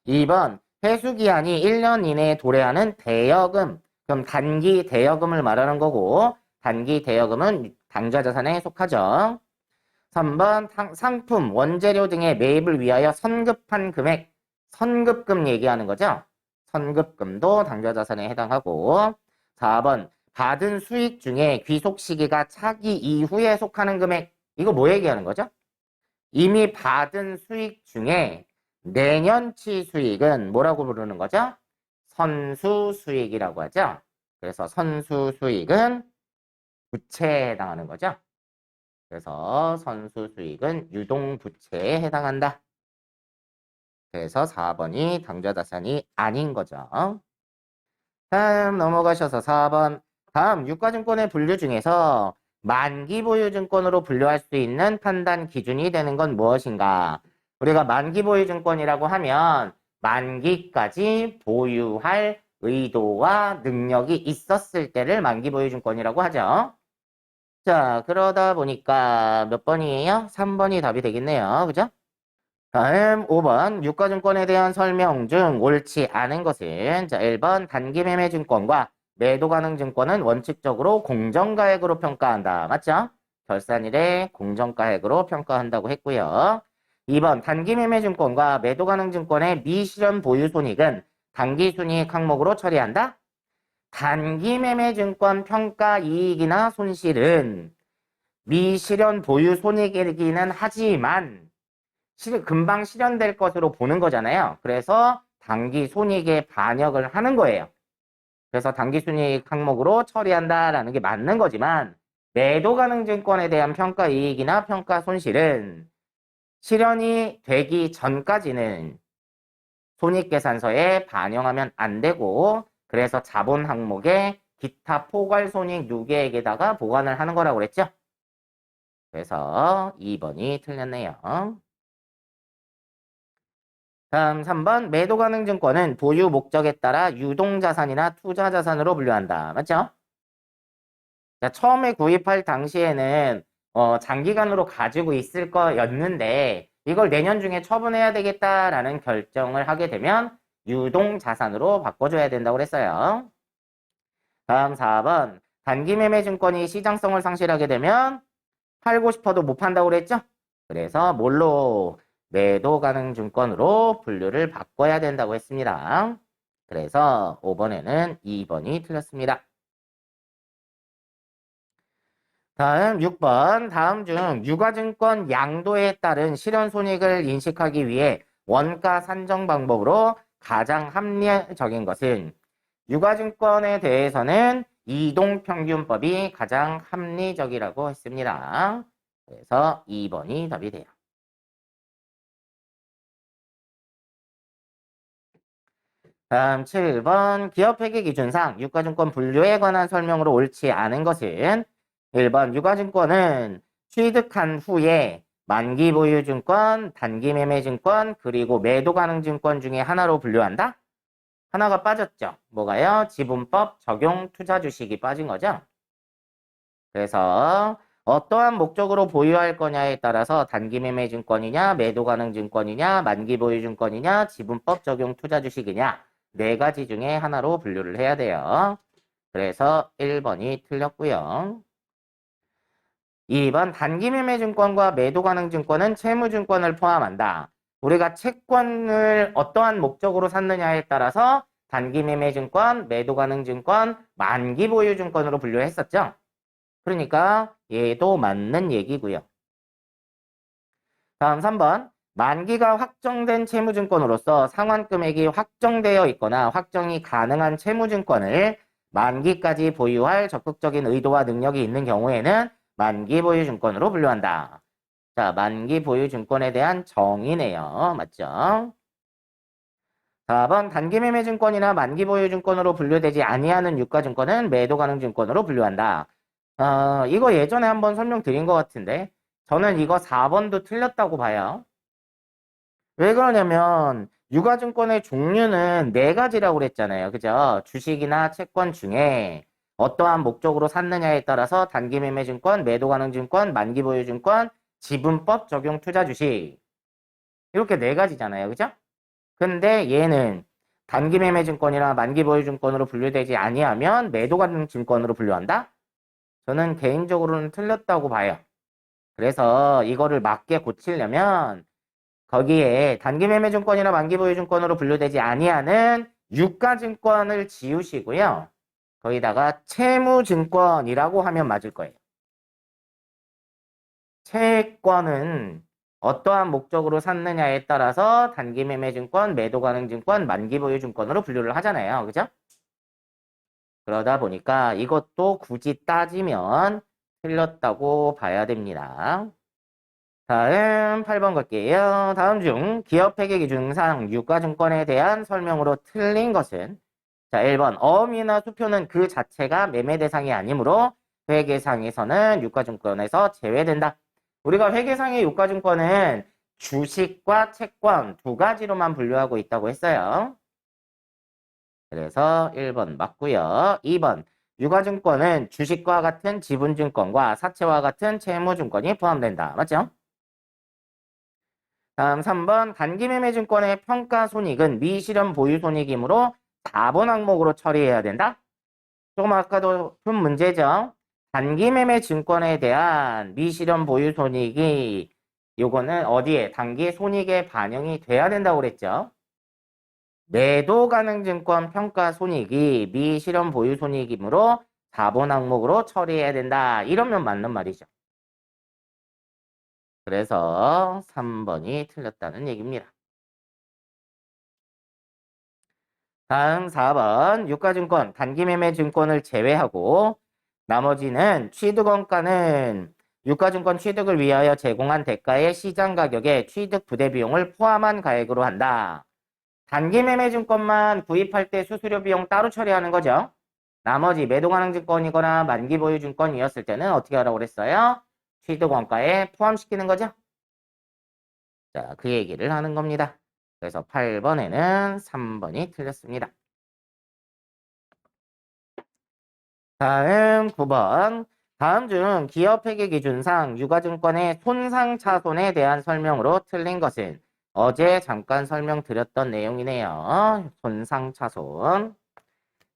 2번 회수기한이 1년 이내에 도래하는 대여금. 그럼 단기 대여금을 말하는 거고 단기 대여금은 당좌 자산에 속하죠. 3번 상품, 원재료 등의 매입을 위하여 선급한 금액, 선급금 얘기하는 거죠. 선급금도 당좌 자산에 해당하고 4번 받은 수익 중에 귀속 시기가 차기 이후에 속하는 금액, 이거 뭐 얘기하는 거죠? 이미 받은 수익 중에 내년치 수익은 뭐라고 부르는 거죠? 선수 수익이라고 하죠. 그래서 선수 수익은 부채에 해당하는 거죠. 그래서 선수 수익은 유동부채에 해당한다. 그래서 4번이 당좌자산이 아닌 거죠. 다음 넘어가셔서 4번. 다음 유가증권의 분류 중에서 만기보유증권으로 분류할 수 있는 판단 기준이 되는 건 무엇인가? 우리가 만기보유증권이라고 하면 만기까지 보유할 의도와 능력이 있었을 때를 만기보유증권이라고 하죠. 자, 그러다 보니까 몇 번이에요? 3번이 답이 되겠네요. 그죠? 다음 5번 유가증권에 대한 설명 중 옳지 않은 것은 자 1번 단기매매증권과 매도가능증권은 원칙적으로 공정가액으로 평가한다. 맞죠? 결산일에 공정가액으로 평가한다고 했고요. 2번 단기매매증권과 매도가능증권의 미실현 보유손익은 당기순이익 항목으로 처리한다. 단기매매증권 평가이익이나 손실은 미실현 보유손익이기는 하지만 금방 실현될 것으로 보는 거잖아요. 그래서 당기 손익에 반영을 하는 거예요. 그래서 당기 손익 항목으로 처리한다라는 게 맞는 거지만 매도 가능 증권에 대한 평가 이익이나 평가 손실은 실현이 되기 전까지는 손익계산서에 반영하면 안 되고 그래서 자본 항목에 기타 포괄 손익 누계액에다가 보관을 하는 거라고 그랬죠. 그래서 2번이 틀렸네요. 다음 3번 매도 가능 증권은 보유 목적에 따라 유동자산이나 투자자산으로 분류한다. 맞죠? 자, 처음에 구입할 당시에는 장기간으로 가지고 있을 거였는데 이걸 내년 중에 처분해야 되겠다라는 결정을 하게 되면 유동자산으로 바꿔줘야 된다고 그랬어요. 다음 4번 단기 매매 증권이 시장성을 상실하게 되면 팔고 싶어도 못 판다고 그랬죠? 그래서 뭘로 매도 가능 증권으로 분류를 바꿔야 된다고 했습니다. 그래서 5번에는 2번이 틀렸습니다. 다음 6번. 다음 중 유가증권 양도에 따른 실현손익을 인식하기 위해 원가 산정 방법으로 가장 합리적인 것은 유가증권에 대해서는 이동평균법이 가장 합리적이라고 했습니다. 그래서 2번이 답이 돼요. 다음 7번 기업회계 기준상 유가증권 분류에 관한 설명으로 옳지 않은 것은 1번 유가증권은 취득한 후에 만기보유증권, 단기매매증권, 그리고 매도가능증권 중에 하나로 분류한다? 하나가 빠졌죠. 뭐가요? 지분법 적용 투자주식이 빠진 거죠. 그래서 어떠한 목적으로 보유할 거냐에 따라서 단기매매증권이냐, 매도가능증권이냐, 만기보유증권이냐, 지분법 적용 투자주식이냐 네 가지 중에 하나로 분류를 해야 돼요. 그래서 1번이 틀렸고요. 2번 단기매매증권과 매도가능증권은 채무증권을 포함한다. 우리가 채권을 어떠한 목적으로 샀느냐에 따라서 단기매매증권, 매도가능증권, 만기보유증권으로 분류했었죠. 그러니까 얘도 맞는 얘기고요. 다음 3번 만기가 확정된 채무증권으로서 상환금액이 확정되어 있거나 확정이 가능한 채무증권을 만기까지 보유할 적극적인 의도와 능력이 있는 경우에는 만기보유증권으로 분류한다. 자, 만기보유증권에 대한 정의네요. 맞죠? 4번 단기매매증권이나 만기보유증권으로 분류되지 아니하는 유가증권은 매도가능증권으로 분류한다. 이거 예전에 한번 설명드린 것 같은데 저는 이거 4번도 틀렸다고 봐요. 왜 그러냐면 유가증권의 종류는 네 가지라고 그랬잖아요. 그죠? 주식이나 채권 중에 어떠한 목적으로 샀느냐에 따라서 단기매매증권, 매도가능증권, 만기보유증권, 지분법 적용 투자주식 이렇게 네 가지잖아요. 그죠? 근데 얘는 단기매매증권이나 만기보유증권으로 분류되지 아니하면 매도가능증권으로 분류한다? 저는 개인적으로는 틀렸다고 봐요. 그래서 이거를 맞게 고치려면 거기에 단기매매증권이나 만기보유증권으로 분류되지 아니하는 유가증권을 지우시고요. 거기다가 채무증권이라고 하면 맞을 거예요. 채권은 어떠한 목적으로 샀느냐에 따라서 단기매매증권, 매도가능증권, 만기보유증권으로 분류를 하잖아요. 그죠? 그러다 보니까 이것도 굳이 따지면 틀렸다고 봐야 됩니다. 다음 8번 갈게요. 다음 중 기업회계 기준상 유가증권에 대한 설명으로 틀린 것은 자 1번 어음이나 수표는 그 자체가 매매 대상이 아니므로 회계상에서는 유가증권에서 제외된다. 우리가 회계상의 유가증권은 주식과 채권 두 가지로만 분류하고 있다고 했어요. 그래서 1번 맞고요. 2번 유가증권은 주식과 같은 지분증권과 사채와 같은 채무증권이 포함된다. 맞죠? 다음 3번 단기매매증권의 평가손익은 미실현 보유손익이므로 4번 항목으로 처리해야 된다. 조금 아까도 푼 문제죠. 단기매매증권에 대한 미실현 보유손익이 요거는 어디에 단기 손익에 반영이 돼야 된다고 그랬죠. 매도가능증권 평가손익이 미실현 보유손익이므로 4번 항목으로 처리해야 된다. 이러면 맞는 말이죠. 그래서 3번이 틀렸다는 얘기입니다. 다음 4번 유가증권, 단기매매증권을 제외하고 나머지는 취득원가는 유가증권 취득을 위하여 제공한 대가의 시장가격에 취득 부대비용을 포함한 가액으로 한다. 단기매매증권만 구입할 때 수수료 비용 따로 처리하는 거죠. 나머지 매도가능증권이거나 만기보유증권이었을 때는 어떻게 하라고 그랬어요? 취득원가에 포함시키는 거죠. 자, 그 얘기를 하는 겁니다. 그래서 8번에는 3번이 틀렸습니다. 다음 9번. 다음 중 기업회계 기준상 유가증권의 손상차손에 대한 설명으로 틀린 것은 어제 잠깐 설명드렸던 내용이네요. 손상차손.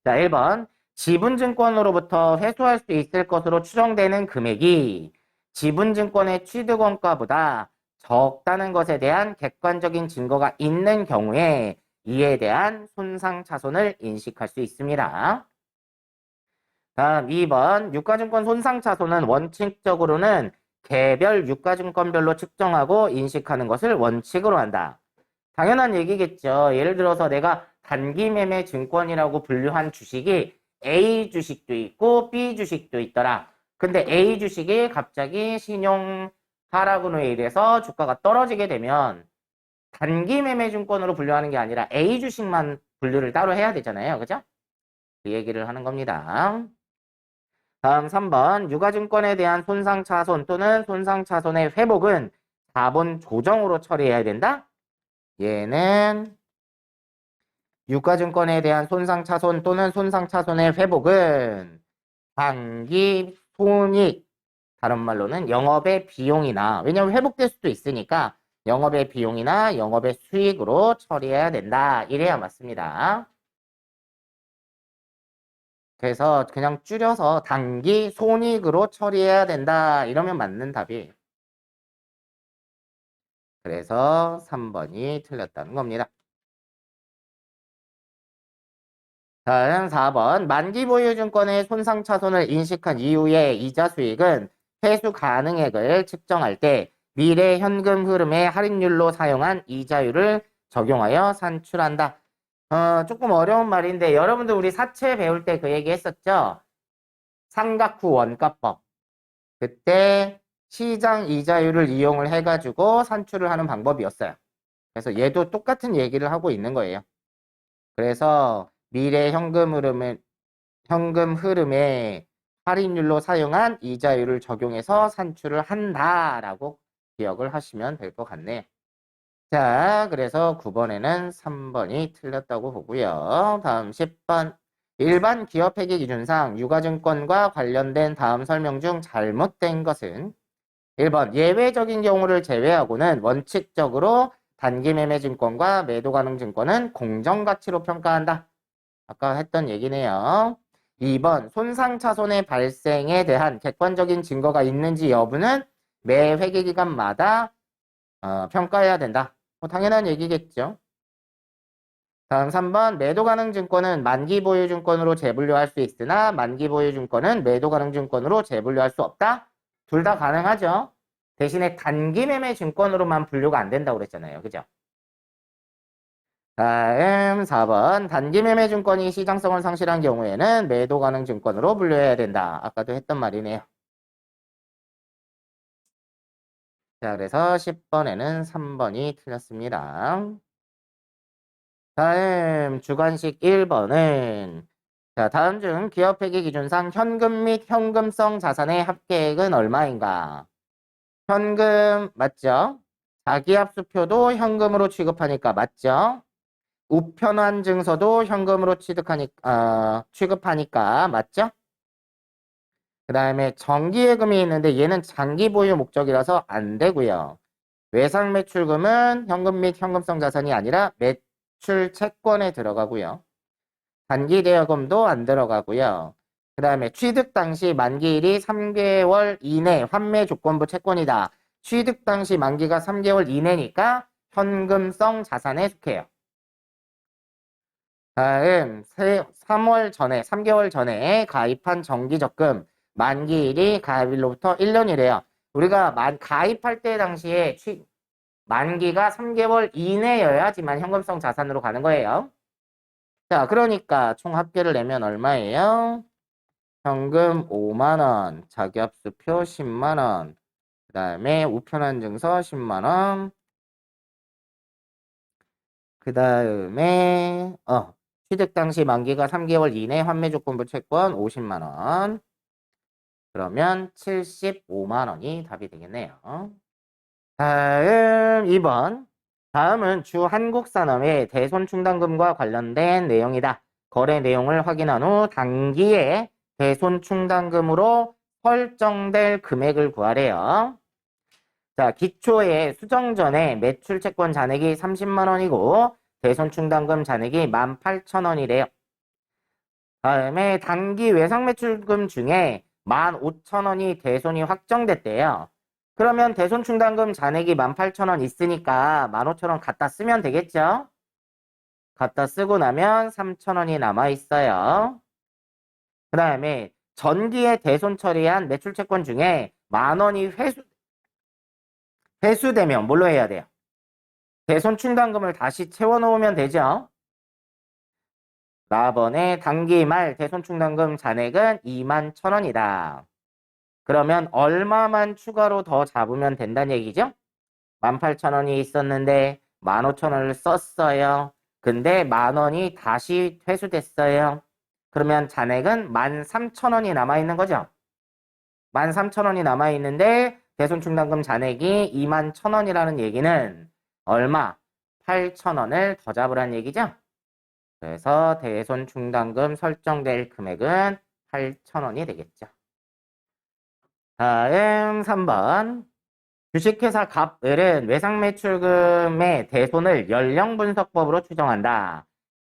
자, 1번. 지분증권으로부터 회수할 수 있을 것으로 추정되는 금액이 지분증권의 취득원가보다 적다는 것에 대한 객관적인 증거가 있는 경우에 이에 대한 손상차손을 인식할 수 있습니다. 다음 2번 유가증권 손상차손은 원칙적으로는 개별 유가증권별로 측정하고 인식하는 것을 원칙으로 한다. 당연한 얘기겠죠. 예를 들어서 내가 단기매매 증권이라고 분류한 주식이 A 주식도 있고 B 주식도 있더라. 근데 A 주식이 갑자기 신용 하락으로 인해서 주가가 떨어지게 되면 단기매매 증권으로 분류하는 게 아니라 A 주식만 분류를 따로 해야 되잖아요. 그죠? 그 얘기를 하는 겁니다. 다음 3번 유가증권에 대한 손상차손 또는 손상차손의 회복은 자본 조정으로 처리해야 된다. 얘는 유가증권에 대한 손상차손 또는 손상차손의 회복은 단기 손익, 다른 말로는 영업의 비용이나 왜냐하면 회복될 수도 있으니까 영업의 비용이나 영업의 수익으로 처리해야 된다. 이래야 맞습니다. 그래서 그냥 줄여서 단기 손익으로 처리해야 된다. 이러면 맞는 답이에요. 그래서 3번이 틀렸다는 겁니다. 다음 4번 만기보유증권의 손상차손을 인식한 이후에 이자 수익은 회수 가능액을 측정할 때 미래 현금 흐름의 할인율로 사용한 이자율을 적용하여 산출한다. 조금 어려운 말인데 여러분들 우리 사채 배울 때 그 얘기 했었죠? 삼각후 원가법. 그때 시장 이자율을 이용을 해가지고 산출을 하는 방법이었어요. 그래서 얘도 똑같은 얘기를 하고 있는 거예요. 그래서 미래 현금 흐름에 할인율로 사용한 이자율을 적용해서 산출을 한다라고 기억을 하시면 될 것 같네요. 자, 그래서 9번에는 3번이 틀렸다고 보고요. 다음 10번. 일반 기업회계 기준상 유가증권과 관련된 다음 설명 중 잘못된 것은 1번 예외적인 경우를 제외하고는 원칙적으로 단기매매 증권과 매도 가능 증권은 공정가치로 평가한다. 아까 했던 얘기네요. 2번 손상차손의 발생에 대한 객관적인 증거가 있는지 여부는 매 회계기간마다 평가해야 된다. 뭐 당연한 얘기겠죠. 다음 3번 매도 가능 증권은 만기 보유 증권으로 재분류할 수 있으나 만기 보유 증권은 매도 가능 증권으로 재분류할 수 없다. 둘 다 가능하죠. 대신에 단기 매매 증권으로만 분류가 안 된다고 그랬잖아요. 그죠? 다음 4번 단기 매매 증권이 시장성을 상실한 경우에는 매도 가능 증권으로 분류해야 된다. 아까도 했던 말이네요. 자, 그래서 10번에는 3번이 틀렸습니다. 다음 주관식 1번은 자, 다음 중 기업회계 기준상 현금 및 현금성 자산의 합계액은 얼마인가? 현금 맞죠? 자기합수표도 현금으로 취급하니까 맞죠? 우편환 증서도 현금으로 취급하니까 맞죠? 그 다음에 정기예금이 있는데 얘는 장기 보유 목적이라서 안 되고요. 외상 매출금은 현금 및 현금성 자산이 아니라 매출 채권에 들어가고요. 단기 대여금도 안 들어가고요. 그 다음에 취득 당시 만기일이 3개월 이내 환매 조건부 채권이다. 취득 당시 만기가 3개월 이내니까 현금성 자산에 속해요. 다음 3개월 전에 가입한 정기적금 만기일이 가입일로부터 1년이래요. 우리가 가입할 때 당시에 만기가 3개월 이내여야지만 현금성 자산으로 가는 거예요. 자, 그러니까 총 합계를 내면 얼마예요? 현금 5만원, 자기합수표 10만원, 그 다음에 우편환 증서 10만원, 그 다음에 취득 당시 만기가 3개월 이내 환매 조건부 채권 50만원. 그러면 75만원이 답이 되겠네요. 다음 2번. 다음은 주 한국산업의 대손충당금과 관련된 내용이다. 거래 내용을 확인한 후 단기에 대손충당금으로 설정될 금액을 구하래요. 자, 기초에 수정 전에 매출 채권 잔액이 30만 원이고 대손충당금 잔액이 18,000원이래요. 다음에 단기 외상 매출금 중에 15,000원이 대손이 확정됐대요. 그러면 대손충당금 잔액이 18,000원 있으니까 15,000원 갖다 쓰면 되겠죠? 갖다 쓰고 나면 3,000원이 남아있어요. 그 다음에 전기에 대손 처리한 매출 채권 중에 10,000원이 회수되면 뭘로 해야 돼요? 대손 충당금을 다시 채워놓으면 되죠. 4번에 단기 말 대손 충당금 잔액은 21,000원이다. 그러면 얼마만 추가로 더 잡으면 된다는 얘기죠? 18,000원이 있었는데 15,000원을 썼어요. 근데 10,000원이 다시 회수됐어요. 그러면 잔액은 13,000원이 남아있는 거죠. 13,000원이 남아있는데 대손충당금 잔액이 21,000원이라는 얘기는 얼마? 8,000원을 더 잡으란 얘기죠. 그래서 대손충당금 설정될 금액은 8,000원이 되겠죠. 다음 3번. 주식회사 갑을은 외상매출금의 대손을 연령분석법으로 추정한다.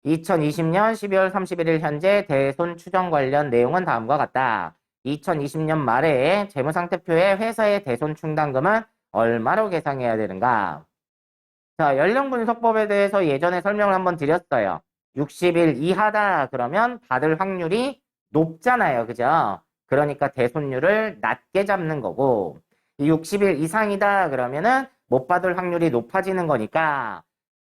2020년 12월 31일 현재 대손 추정 관련 내용은 다음과 같다. 2020년 말에 재무상태표에 회사의 대손 충당금은 얼마로 계산해야 되는가? 자, 연령분석법에 대해서 예전에 설명을 한번 드렸어요. 60일 이하다 그러면 받을 확률이 높잖아요. 그죠? 그러니까 대손율을 낮게 잡는 거고 60일 이상이다 그러면은 못 받을 확률이 높아지는 거니까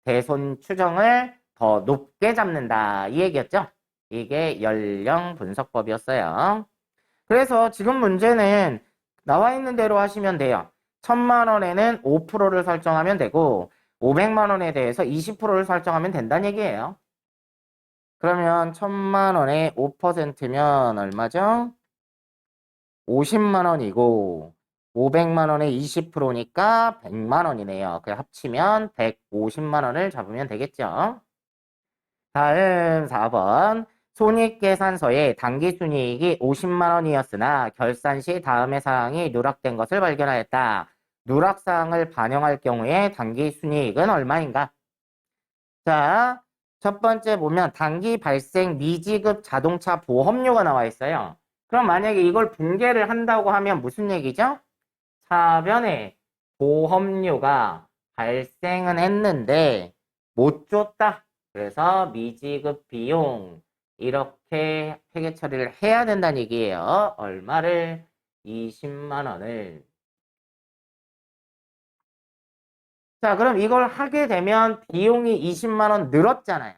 대손 추정을 더 높게 잡는다. 이 얘기였죠? 이게 연령분석법이었어요. 그래서 지금 문제는 나와 있는 대로 하시면 돼요. 1,000만 원에는 5%를 설정하면 되고 500만 원에 대해서 20%를 설정하면 된다는 얘기예요. 그러면 1000만 원에 5%면 얼마죠? 50만 원이고 500만 원에 20%니까 100만 원이네요. 그 합치면 150만 원을 잡으면 되겠죠. 다음 4번. 손익계산서에 당기순이익이 50만 원이었으나 결산 시 다음의 사항이 누락된 것을 발견하였다. 누락사항을 반영할 경우에 당기순이익은 얼마인가? 자, 첫 번째 보면 단기 발생 미지급 자동차 보험료가 나와 있어요. 그럼 만약에 이걸 분개를 한다고 하면 무슨 얘기죠? 차변에 보험료가 발생은 했는데 못 줬다. 그래서 미지급 비용 이렇게 회계 처리를 해야 된다는 얘기예요. 얼마를? 20만 원을. 자, 그럼 이걸 하게 되면 비용이 20만 원 늘었잖아요.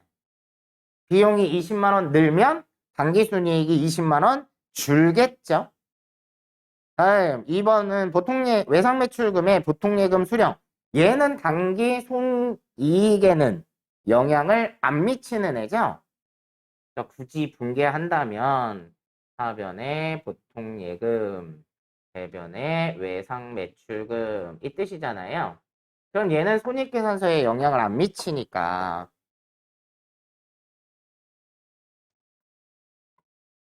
비용이 20만 원 늘면 당기순이익이 20만 원 줄겠죠. 다음 2번은 외상매출금의 보통예금 수령. 얘는 단기 손이익에는 영향을 안 미치는 애죠. 굳이 분개한다면 하변의 보통예금, 대변의 외상매출금 이 뜻이잖아요. 그럼 얘는 손익계산서에 영향을 안 미치니까.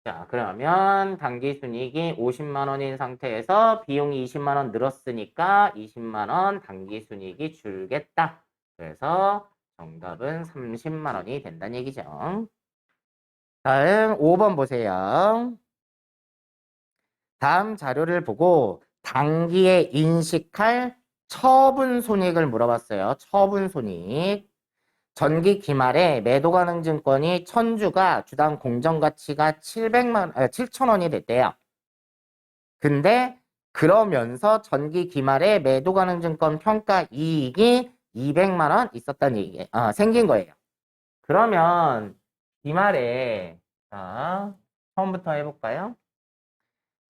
자, 그러면 당기순이익이 50만 원인 상태에서 비용이 20만 원 늘었으니까 20만 원 당기순이익이 줄겠다. 그래서 정답은 30만 원이 된다는 얘기죠. 다음 5번 보세요. 다음 자료를 보고 단기에 인식할 처분손익을 물어봤어요. 처분손익. 전기 기말에 매도 가능 증권이 1000주가 주당 공정가치가 7,000원이 됐대요. 근데 그러면서 전기 기말에 매도 가능 증권 평가 이익이 200만 원 있었다는 얘기, 생긴 거예요. 그러면 기말에, 자, 처음부터 해볼까요?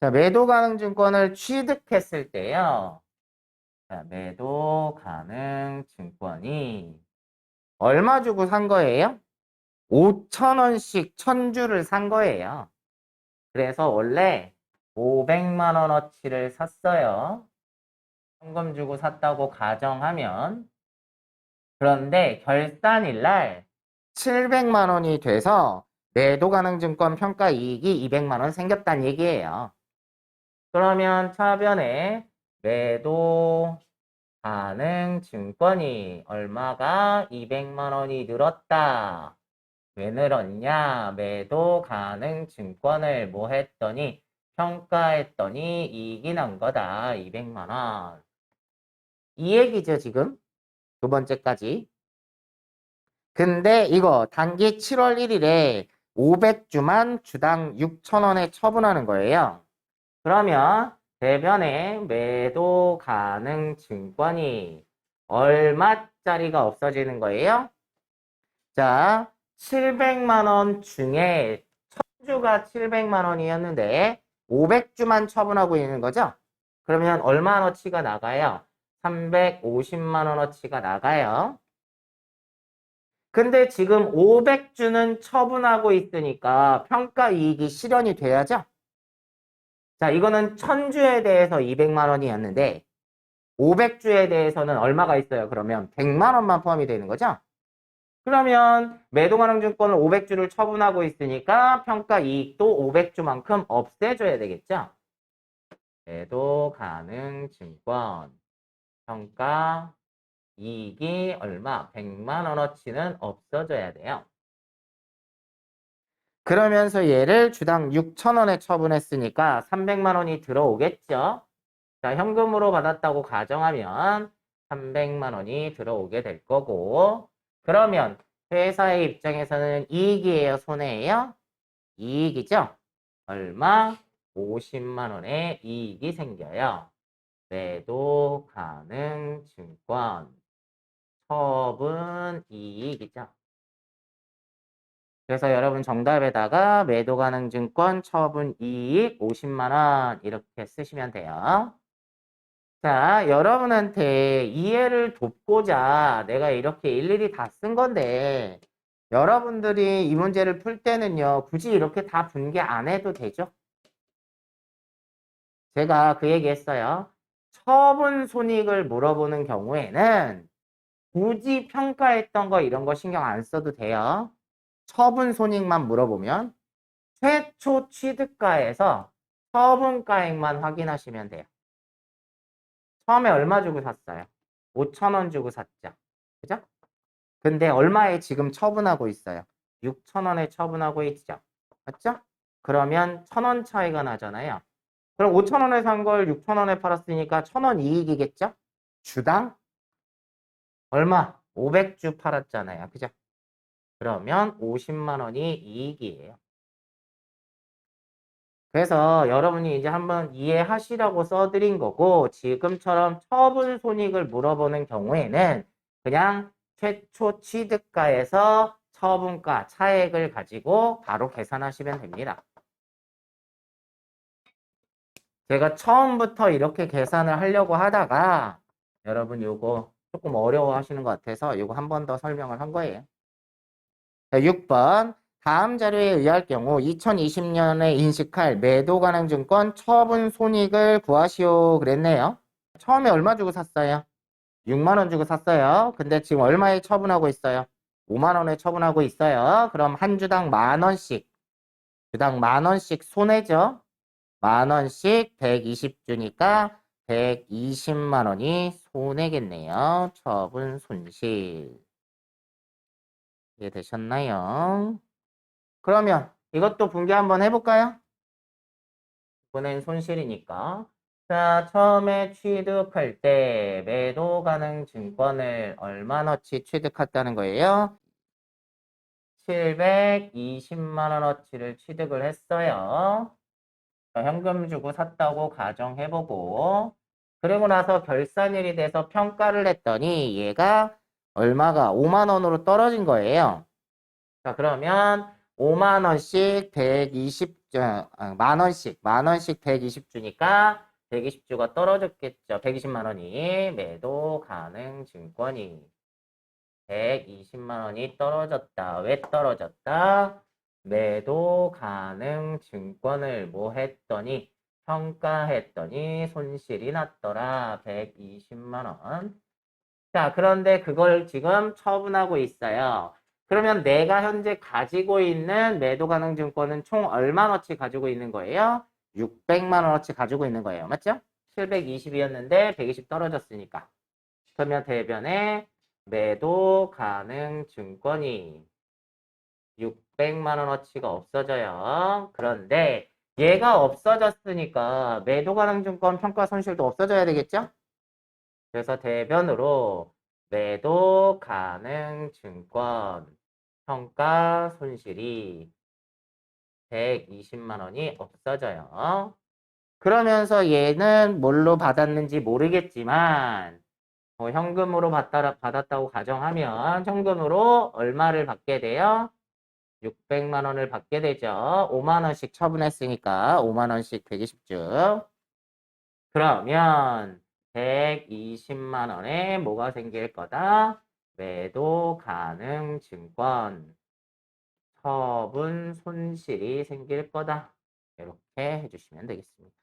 자, 매도 가능 증권을 취득했을 때요. 자, 매도 가능 증권이 얼마 주고 산 거예요? 5,000원씩 1000주를 산 거예요. 그래서 원래 500만 원어치를 샀어요. 현금 주고 샀다고 가정하면. 그런데 결산일 날 700만 원이 돼서 매도 가능 증권 평가 이익이 200만 원 생겼다는 얘기예요. 그러면 차변에 매도 가능 증권이 얼마가 200만 원이 늘었다. 왜 늘었냐? 매도 가능 증권을 뭐 했더니 평가했더니 이익이 난 거다. 200만 원. 이 얘기죠, 지금. 두 번째까지. 근데 이거 단기 7월 1일에 500주만 주당 6,000원에 처분하는 거예요. 그러면 대변에 매도 가능 증권이 얼마짜리가 없어지는 거예요? 자, 700만 원 중에 1000주가 700만 원이었는데 500주만 처분하고 있는 거죠? 그러면 얼마어치가 나가요? 350만 원어치가 나가요. 근데 지금 500주는 처분하고 있으니까 평가 이익이 실현이 돼야죠? 자, 이거는 1000주에 대해서 200만 원이었는데 500주에 대해서는 얼마가 있어요? 그러면 100만 원만 포함이 되는 거죠? 그러면 매도가능증권을 500주를 처분하고 있으니까 평가 이익도 500주만큼 없애줘야 되겠죠? 매도가능증권 평가 이익이 얼마? 100만 원어치는 없어져야 돼요. 그러면서 얘를 주당 6,000원에 처분했으니까 300만 원이 들어오겠죠? 자, 현금으로 받았다고 가정하면 300만 원이 들어오게 될 거고, 그러면 회사의 입장에서는 이익이에요, 손해예요? 이익이죠? 얼마? 50만 원의 이익이 생겨요. 매도 가능 증권 처분 이익이죠. 그래서 여러분 정답에다가 매도 가능 증권 처분 이익 50만 원 이렇게 쓰시면 돼요. 자, 여러분한테 이해를 돕고자 내가 이렇게 일일이 다 쓴 건데 여러분들이 이 문제를 풀 때는요, 굳이 이렇게 다 분개 안 해도 되죠? 제가 그 얘기 했어요. 처분 손익을 물어보는 경우에는 굳이 평가했던 거 이런 거 신경 안 써도 돼요. 처분 손익만 물어보면 최초 취득가에서 처분가액만 확인하시면 돼요. 처음에 얼마 주고 샀어요? 5,000원 주고 샀죠. 그죠? 근데 얼마에 지금 처분하고 있어요? 6,000원에 처분하고 있죠. 맞죠? 그러면 1,000원 차이가 나잖아요. 그럼 5,000원에 산 걸 6,000원에 팔았으니까 1,000원 이익이겠죠? 주당 얼마? 500주 팔았잖아요. 그죠? 그러면 50만 원이 이익이에요. 그래서 여러분이 이제 한번 이해하시라고 써드린 거고, 지금처럼 처분 손익을 물어보는 경우에는 그냥 최초 취득가에서 처분가 차액을 가지고 바로 계산하시면 됩니다. 제가 처음부터 이렇게 계산을 하려고 하다가 여러분 요거 조금 어려워하시는 것 같아서 요거 한 번 더 설명을 한 거예요. 자, 6번. 다음 자료에 의할 경우 2020년에 인식할 매도 가능 증권 처분 손익을 구하시오 그랬네요. 처음에 얼마 주고 샀어요? 6만 원 주고 샀어요. 근데 지금 얼마에 처분하고 있어요? 5만 원에 처분하고 있어요. 그럼 한 주당 만 원씩, 주당 만 원씩 손해죠. 만 원씩 120주니까 120만 원이 손해겠네요. 처분 손실. 이해되셨나요? 그러면 이것도 분개 한번 해볼까요? 이번엔 손실이니까. 자, 처음에 취득할 때 매도 가능 증권을 얼마나치 취득했다는 거예요? 720만 원어치를 취득을 했어요. 자, 현금 주고 샀다고 가정해보고 그리고 나서 결산일이 돼서 평가를 했더니 얘가 얼마가 5만 원으로 떨어진 거예요. 자, 그러면 5만 원씩 120, 만 원씩 120주니까 120주가 떨어졌겠죠. 120만 원이 매도 가능 증권이 120만 원이 떨어졌다. 왜 떨어졌다? 매도 가능 증권을 뭐 했더니 평가했더니 손실이 났더라. 120만 원. 자, 그런데 그걸 지금 처분하고 있어요. 그러면 내가 현재 가지고 있는 매도 가능 증권은 총 얼마어치 가지고 있는 거예요? 600만 원어치 가지고 있는 거예요. 맞죠? 720이었는데 120 떨어졌으니까. 그러면 대변에 매도 가능 증권이 600만 원어치가 없어져요. 그런데 얘가 없어졌으니까 매도 가능 증권 평가 손실도 없어져야 되겠죠? 그래서 대변으로 매도 가능 증권 평가 손실이 120만 원이 없어져요. 그러면서 얘는 뭘로 받았는지 모르겠지만 현금으로 받았다고 가정하면 현금으로 얼마를 받게 돼요? 600만 원을 받게 되죠. 5만 원씩 처분했으니까 5만 원씩 120주. 그러면 120만 원에 뭐가 생길 거다? 매도 가능 증권 처분 손실이 생길 거다. 이렇게 해주시면 되겠습니다.